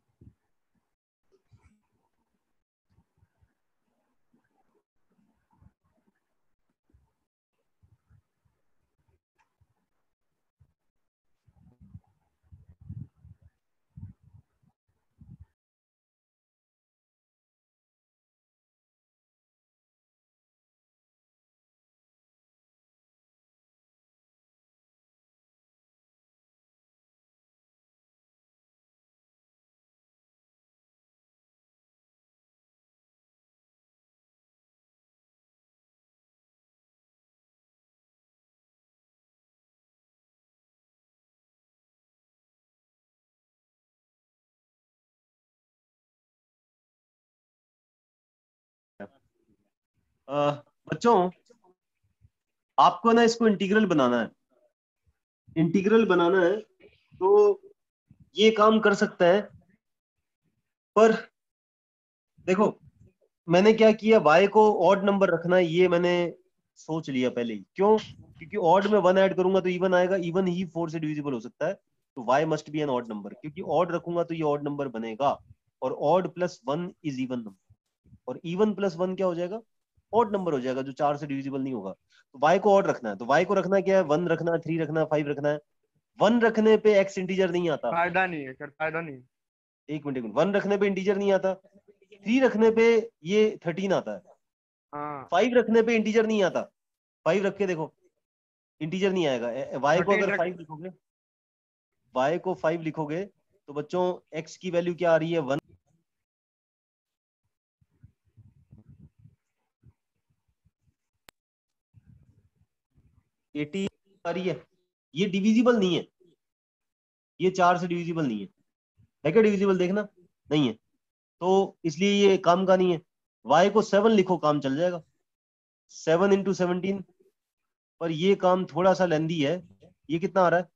बच्चों आपको ना इसको इंटीग्रल बनाना है। इंटीग्रल बनाना है तो ये काम कर सकते हैं, पर देखो मैंने क्या किया, y को ऑड नंबर रखना है ये मैंने सोच लिया पहले ही। क्यों? क्योंकि ऑड में 1 ऐड करूंगा तो इवन आएगा, इवन ही 4 से डिविजिबल हो सकता है, तो y must be an odd number. क्योंकि ऑड रखूंगा तो ये ऑड नंबर बनेगा, और odd plus 1 is even number, और इवन प्लस 1 क्या हो जाएगा? ऑड नंबर हो जाएगा, जो 4 से डिविजिबल नहीं होगा। तो y को ऑड रखना है, तो y को रखना क्या है? 1 रखना है, 3 रखना है, 5 रखना है। 1 रखने पे x इंटीजर नहीं आता। फायदा नहीं है सर, फायदा नहीं। एक मिनट, 1 रखने पे इंटीजर नहीं आता। 3 रखने पे ये 13 आता है। हाँ 5 रखने पे इंटीजर नहीं आता। 5 रख के देखो, इंटीजर नहीं आएगा। वाई को 13 अगर रख। 5 लिखोगे, वाई को 5 लिखोगे तो बच्चों एक्स की वैल्यू क्या आ रही है? 1, 80 आ रही है। ये डिविजिबल नहीं है, ये 4 से डिविजिबल नहीं है क्या डिविजिबल? देखना नहीं है, तो इसलिए ये काम का नहीं है। वाई को 7 लिखो, काम चल जाएगा। 7 × 17, पर ये काम थोड़ा सा लेंदी है। ये कितना आ रहा है?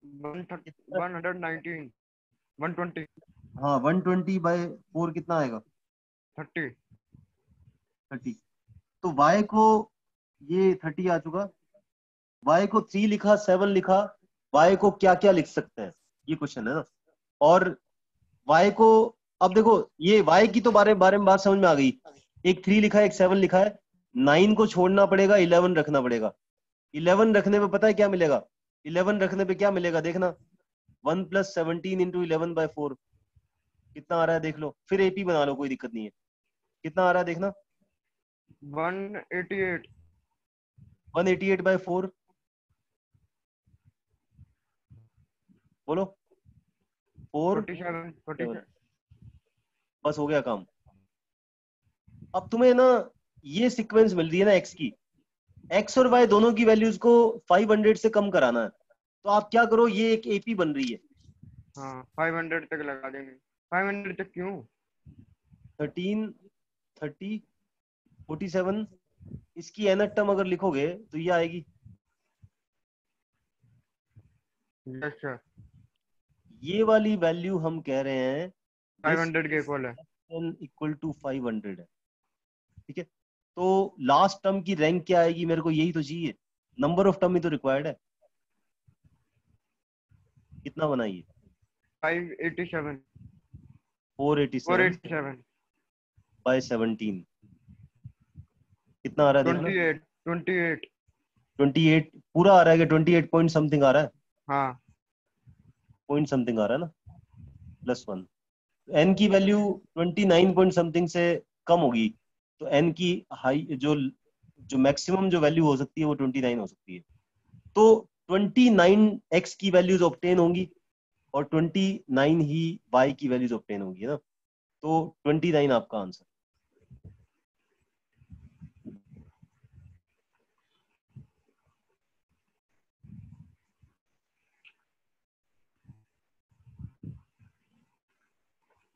119, 120, हाँ 120/4 कितना आएगा? 30। 30। तो y को, ये 30 आ चुका। y को 3 लिखा, 7 लिखा, y को क्या क्या लिख सकते हैं, ये क्वेश्चन है ना। और y को, अब देखो ये y की तो बारे बारे में बात समझ में आ गई। एक 3 लिखा है, एक 7 लिखा है, 9 को छोड़ना पड़ेगा, 11 रखना पड़ेगा। 11 रखने पे पता है क्या मिलेगा? 11 रखने पे क्या मिलेगा देखना, 1 + 17 × 11/4 कितना आ रहा है देख लो। फिर एपी बना लो, कोई दिक्कत नहीं है। कितना आ रहा है देखना, 188, 188/4। बोलो 4 47, 7। 47। बस हो गया काम। अब तुम्हें ना ये सीक्वेंस मिल रही है ना एक्स की, एक्स और वाई दोनों की वैल्यूज को 500 से कम कराना है। तो आप क्या करो, ये एक एपी बन रही है। हाँ 500 तक लगा देंगे। 500 तक क्यों? 13, 30, 47, इसकी nth टर्म अगर लिखोगे तो ये आएगी। यस सर, ये वाली वैल्यू हम कह रहे हैं दिस 500 के इज इक्वल है। इक्वल टू 500 है। ठीक है, तो लास्ट टर्म की रैंक क्या आएगी? मेरे को यही तो चाहिए, नंबर ऑफ टर्म ही तो रिक्वायर्ड है। कितना बनाइए? 587, 487 487, बाय 17 कितना आ रहा है देखना। 28, 28। 28 पूरा आ रहा है कि 28 पॉइंट समथिंग आ रहा है? हाँ पॉइंट समथिंग आ रहा है ना, +1। एन की वैल्यू 29 पॉइंट समथिंग से कम होगी, तो एन की हाई जो जो मैक्सिमम जो वैल्यू हो सकती है वो 29 हो सकती है। तो 29 एक्स की वैल्यूज ऑब्टेन होंगी, और 29 ही वाई की वैल्यूज ऑब्टेन होंगी ना। तो 29 आपका आंसर।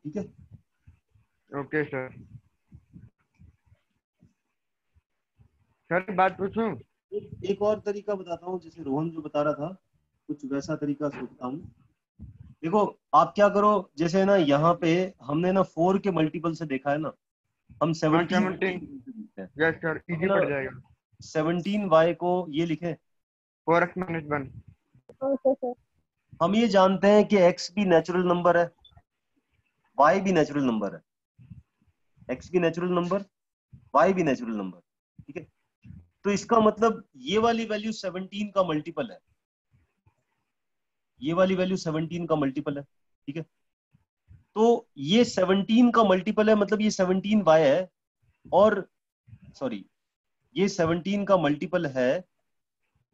ठीक है, ओके सर। सर एक बात पूछूं? एक और तरीका बताता हूँ, जैसे रोहन जो बता रहा था, कुछ वैसा तरीका सोचता हूँ। देखो आप क्या करो, जैसे ना यहाँ पे हमने ना 4 के मल्टीपल से देखा है ना, हम हाँ 17 17। देखते हैं। यस सर, तो इजी है ना, पड़ जाएगा। 17y को ये लिखे। 4x-1। हम ये जानते हैं कि x भी नेचुरल नंबर है, y भी नेचुरल नंबर है। x भी नेचुरल नंबर, y भी नेचुरल नंबर। ठीक है, तो इसका मतलब ये वाली वैल्यू 17 का मल्टीपल है, ये वाली वैल्यू 17 का मल्टीपल है। ठीक है, तो ये 17 का मल्टीपल है, मतलब ये 17y है। और सॉरी, ये 17 का मल्टीपल है।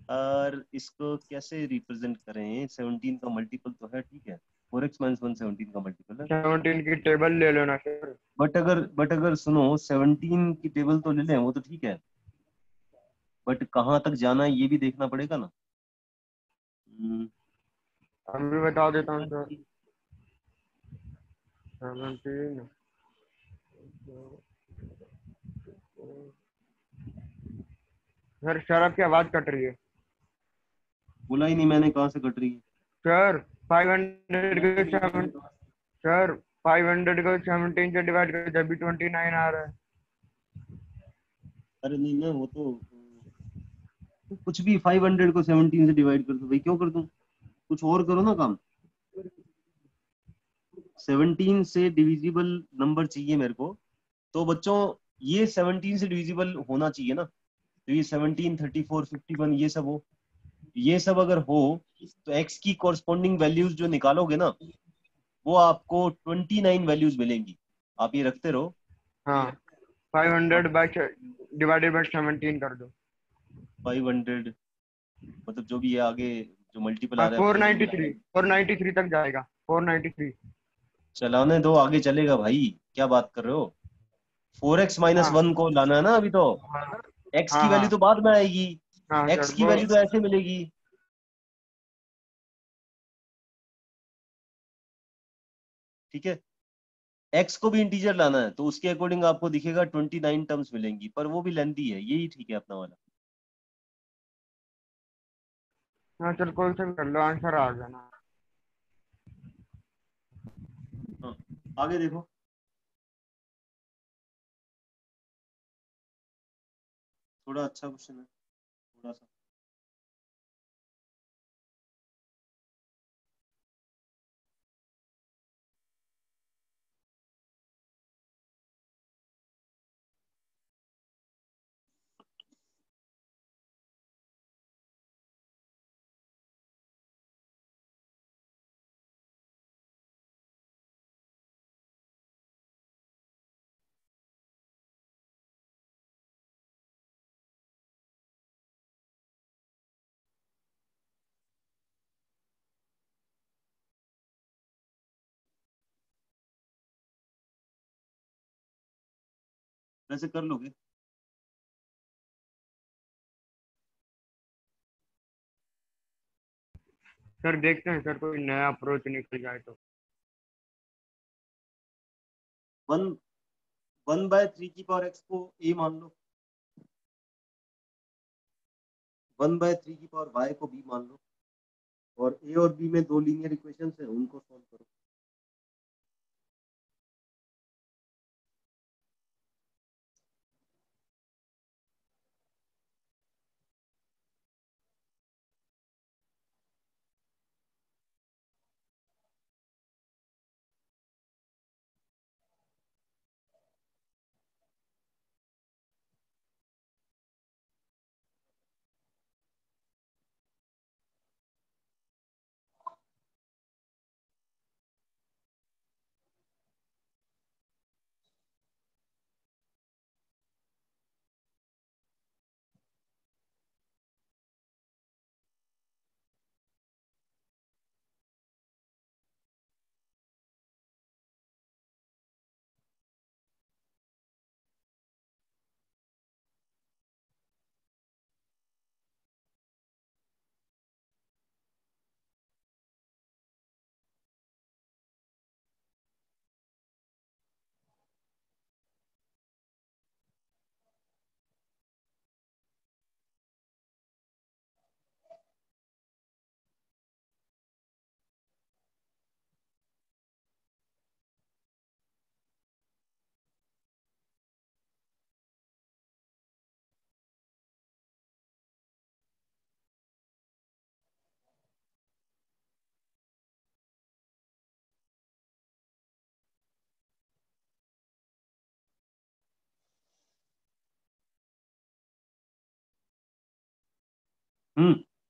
और इसको कैसे रिप्रेजेंट करें? 17 का मल्टीपल तो है, ठीक है, 4x - 1 17 का मल्टीपल है। 17 की टेबल ले लेना सर। बट अगर सुनो, 17 की टेबल तो ले लें, वो तो ठीक है, बट कहाँ तक जाना है ये भी देखना पड़ेगा ना। हम्म, हम भी बता देता हूँ सर। 17, सर सर आपकी आवाज कट रही है। बोला ही नहीं मैंने, कहाँ से कट रही है? सर 500 को 7 सर 500 को 17 से डिवाइड कर जब भी 29 आ रहा है। अरे नहीं ना, वो तो कुछ भी 500 को 17 से डिवाइड कर दो भाई, क्यों कर दूं? कुछ और करो ना काम। 17 से डिविजिबल नंबर चाहिए मेरे को। तो बच्चों ये 17 से डिविजिबल होना चाहिए ना। तो ये 17, 34, 51 ये सब हो। ये सब अगर हो तो x की कॉरस्पॉन्डिंग वैल्यूज जो निकालोगे ना, वो आपको 29 वैल्यूज मिलेंगी। आप ये रखते रहो। हाँ 500 बाय डिवाइडेड बाय 17 कर दो। 500 मतलब जो भी है आगे, जो मल्टीपल हाँ आ रहा है 493 493 तक जाएगा 493। चलाने दो, आगे चलेगा भाई। क्या बात कर रहे हो? 4x माइनस हाँ 1 को लाना है ना अभी तो। हाँ x की हाँ वैल्यू हाँ तो बाद में आएगी। हाँ x सर की वो वैल्यू तो ऐसे मिलेगी। ठीक है। x को भी इंटीजर लाना है तो उसके अकॉर्डिंग आपको दिखेगा 29 टर्म्स मिलेंगी, पर वो भी लेंथी है, यही ठीक है अपना वाला। हाँ सर कोई सा भी कर लो आंसर आ गया ना। हाँ आगे देखो। थोड़ा अच्छा क्वेश्चन है, थोड़ा सा। वैसे कर लोगे। सर देखते हैं सर कोई नया अप्रोच निकल जाए तो। 1/3 x को a मान लो, 1/3 y को b मान लो, और a और b में दो लीनियर इक्वेशंस है, उनको सॉल्व करो।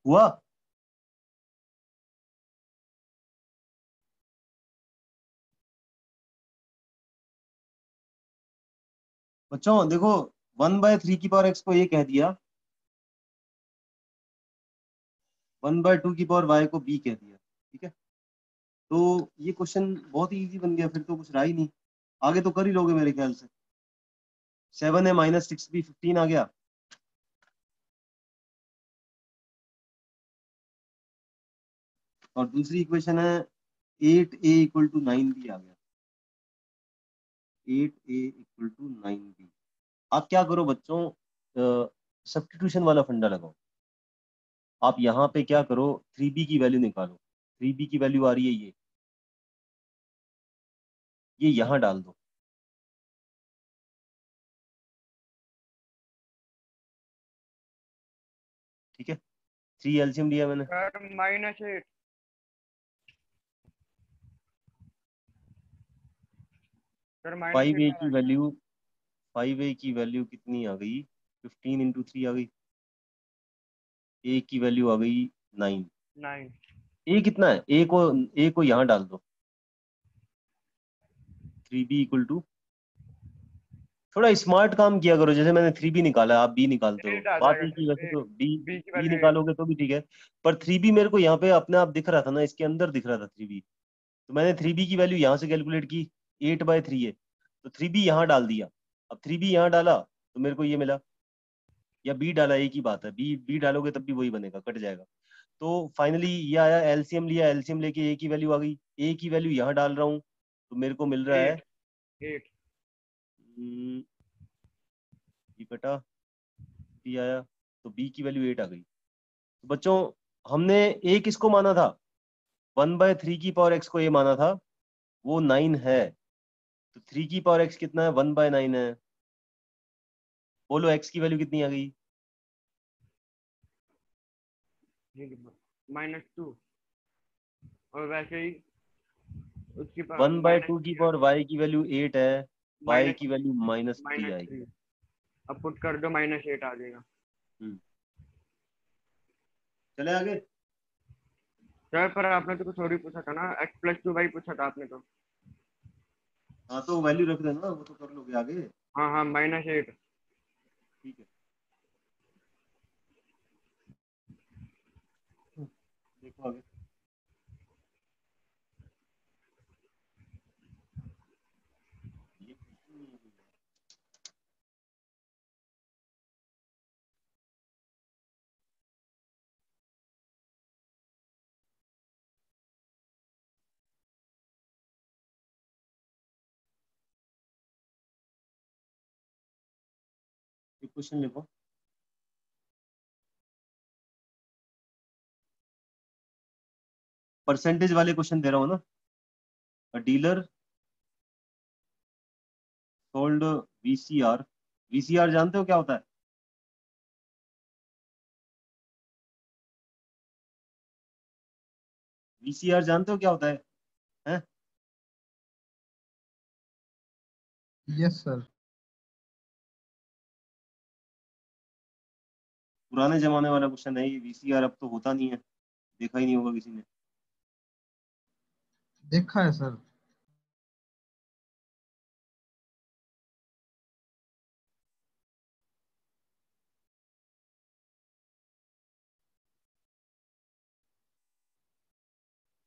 हुआ। बच्चों देखो, 1/3 x को ये कह दिया, 1/2 y को b कह दिया। ठीक है। तो ये क्वेश्चन बहुत ही इजी बन गया, फिर तो कुछ रहा ही नहीं। आगे तो कर ही लोगे मेरे ख्याल से। 7 है माइनस 6b 15 आ गया। और दूसरी इक्वेशन है 8a = 9b आ गया। 8a = 9b। आप क्या करो बच्चों, सब्स्टिट्यूशन वाला फंडा लगाओ। आप यहाँ पे क्या करो, 3b की वैल्यू निकालो। 3b की वैल्यू आ रही है ये यहाँ डाल दो। ठीक है, 3 एलसीएम लिया मैंने। सर -8। सर फाइव -8 ए आ की गया। वैल्यू 5a की वैल्यू कितनी आ गई, 15 × 3 आ गई। ए की वैल्यू आ गई 9। 9। ए कितना है, ए को यहाँ डाल दो। 3b = थोड़ा स्मार्ट काम किया करो, जैसे मैंने 3b निकाला आप बी निकालते हो, 8 आ बात जाएगा एक ही, सर, वैसे 8। तो बी बी की बी वैल्यू 8। निकालोगे तो भी ठीक है। पर 3b मेरे को यहाँ पे अपने आप दिख रहा था ना, इसके अंदर दिख रहा था 3b, तो मैंने 3b की वैल्यू यहाँ से कैलकुलेट की। 8/3 है, तो 3b यहाँ डाल दिया। अब 3b यहाँ डाला तो मेरे को ये मिला, या बी डाला, एक ही बात है, बी बी डालोगे तब भी वही बनेगा, कट जाएगा। तो फाइनली ये आया, एलसीएम लिया, एलसीएम लेके ए की वैल्यू आ गई। ए की वैल्यू यहाँ डाल रहा हूँ तो मेरे को मिल रहा है 8। 8। हम्म, ये कटा, बी आया, तो बी की वैल्यू 8 आ गई। तो बच्चों, हमने ए किसको माना था, 1/3 को ए माना था, वो 9 है। तो 3 कितना है, 1/9 है। बोलो एक्स की वैल्यू कितनी आ गई। -2। और वैसे ही उसकी वन बाय टू की -3 पावर वाई की वैल्यू 8 है, वाई माइनस की वैल्यू -3 आएगी। -3। अब पुट कर दो, -8 आ जाएगा। हम्म, चले आगे। सर पर आपने तो कुछ और ही पूछा था ना, x+2y पूछा था आपने तो। हाँ तो वैल्यू रख देना, वो तो कर लोगे आगे। हाँ हाँ, -8। ठीक है, देखो आगे। ये question नहीं है। एक क्वेश्चन लिखो, परसेंटेज वाले क्वेश्चन दे रहा हूँ ना। अ डीलर सोल्ड वीसीआर। वीसीआर जानते हो क्या होता है? वीसीआर जानते हो क्या होता है? हैं? Yes sir. पुराने जमाने वाला क्वेश्चन है ये, वीसीआर अब तो होता नहीं है, देखा ही नहीं होगा किसी ने। देखा है सर।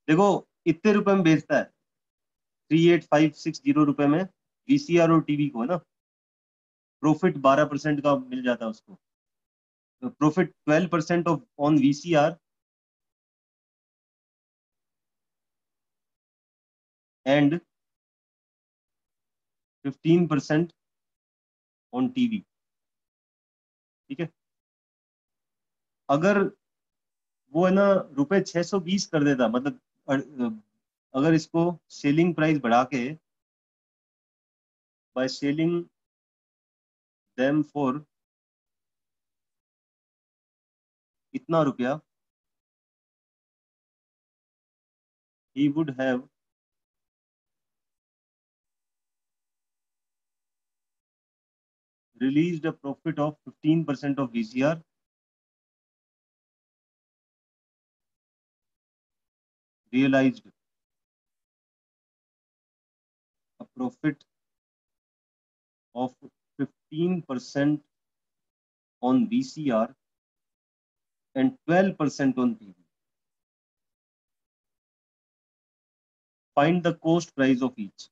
देखो, इतने रुपए में बेचता है, 38,560 रुपए में वीसीआर और टीवी को, है ना। प्रॉफिट 12% का मिल जाता है उसको। Profit 12% of on VCR and 15% on TV. ठीक है, अगर वो है ना ₹620 कर देता, मतलब अगर इसको सेलिंग प्राइस बढ़ा के, बाय सेलिंग देम फॉर इतना रुपया, he would have released a profit of 15% of VCR, realized a profit of 15% on VCR and 12% on TV. Find the cost price of each.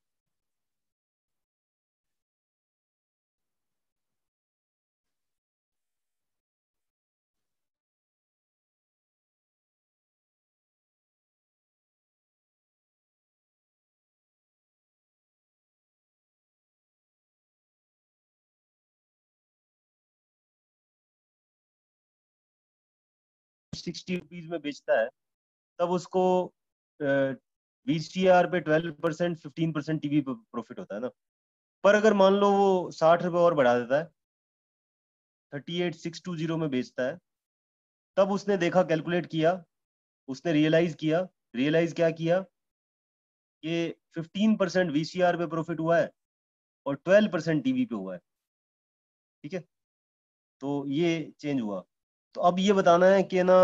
₹60 में बेचता है, तब उसको VCR पे 12%, 15% टीवी पे प्रॉफिट होता है ना। पर अगर मान लो वो ₹60 और बढ़ा देता है, 38,620 में बेचता है, तब उसने देखा, कैलकुलेट किया, उसने रियलाइज क्या किया कि 15% VCR पे प्रॉफिट हुआ है और 12% टीवी पे हुआ है। ठीक है, तो ये चेंज हुआ। तो अब ये बताना है कि ना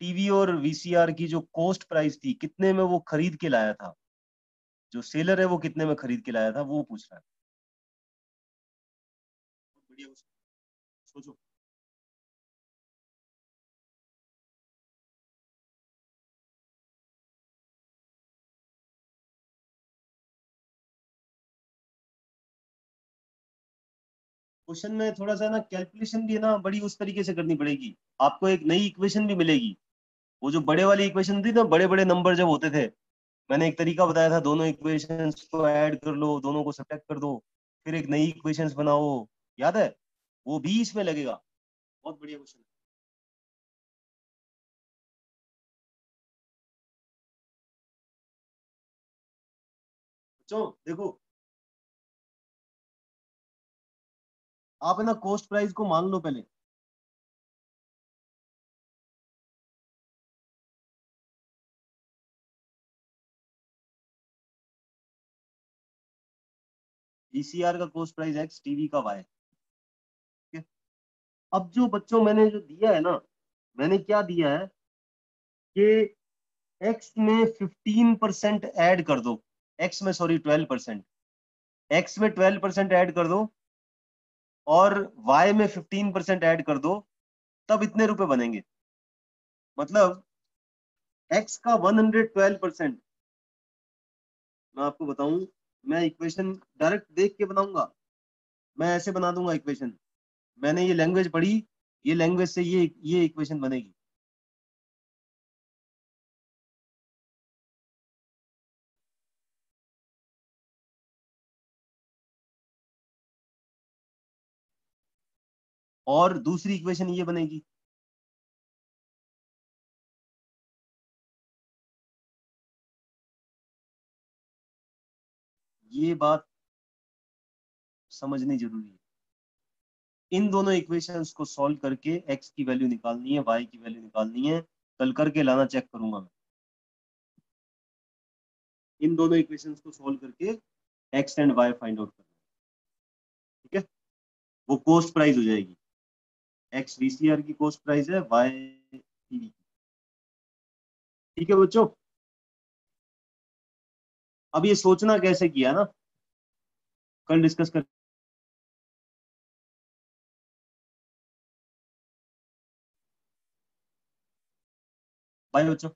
टीवी और VCR की जो कॉस्ट प्राइस थी, कितने में वो खरीद के लाया था, जो सेलर है वो कितने में खरीद के लाया था, वो पूछ रहा है। बढ़िया, सोचो। क्वेश्चन में थोड़ा सा ना कैलकुलेशन भी है ना, बड़ी उस तरीके से करनी पड़ेगी। आपको एक नई इक्वेशन भी मिलेगी। वो जो बड़े वाली इक्वेशन थी ना, बड़े बड़े नंबर जब होते थे, मैंने एक तरीका बताया था, दोनों इक्वेशंस को ऐड कर लो, दोनों को सब्ट्रैक्ट कर दो, फिर एक नई इक्वेशंस बनाओ, याद है? वो भी इसमें लगेगा। बहुत बढ़िया क्वेश्चन है। बच्चों देखो, आप है ना कॉस्ट प्राइस को मान लो पहले। VCR का कॉस्ट प्राइस X, टीवी का Y। ठीक है, अब जो बच्चों मैंने जो दिया है ना, मैंने क्या दिया है कि X में 15% ऐड कर दो, X में सॉरी 12%, X में 12% ऐड कर दो और Y में 15% ऐड कर दो, तब इतने रुपए बनेंगे। मतलब X का 112%। मैं आपको बताऊं, मैं इक्वेशन डायरेक्ट देख के बनाऊंगा, मैं ऐसे बना दूंगा इक्वेशन। मैंने ये लैंग्वेज पढ़ी, ये लैंग्वेज से ये इक्वेशन बनेगी। और दूसरी इक्वेशन ये बनेगी। ये बात समझनी जरूरी है। इन दोनों इक्वेशंस को सॉल्व करके X की वैल्यू निकालनी है, Y की वैल्यू निकालनी है। कल करके लाना, चेक करूंगा मैं। इन दोनों इक्वेशंस को सॉल्व करके X and Y find out करना है। ठीक है, वो कॉस्ट प्राइस हो जाएगी। X VCR की कॉस्ट प्राइस है, Y टीवी की। ठीक है बच्चों, अब ये सोचना कैसे किया ना, कल डिस्कस कर। बाय बच्चों।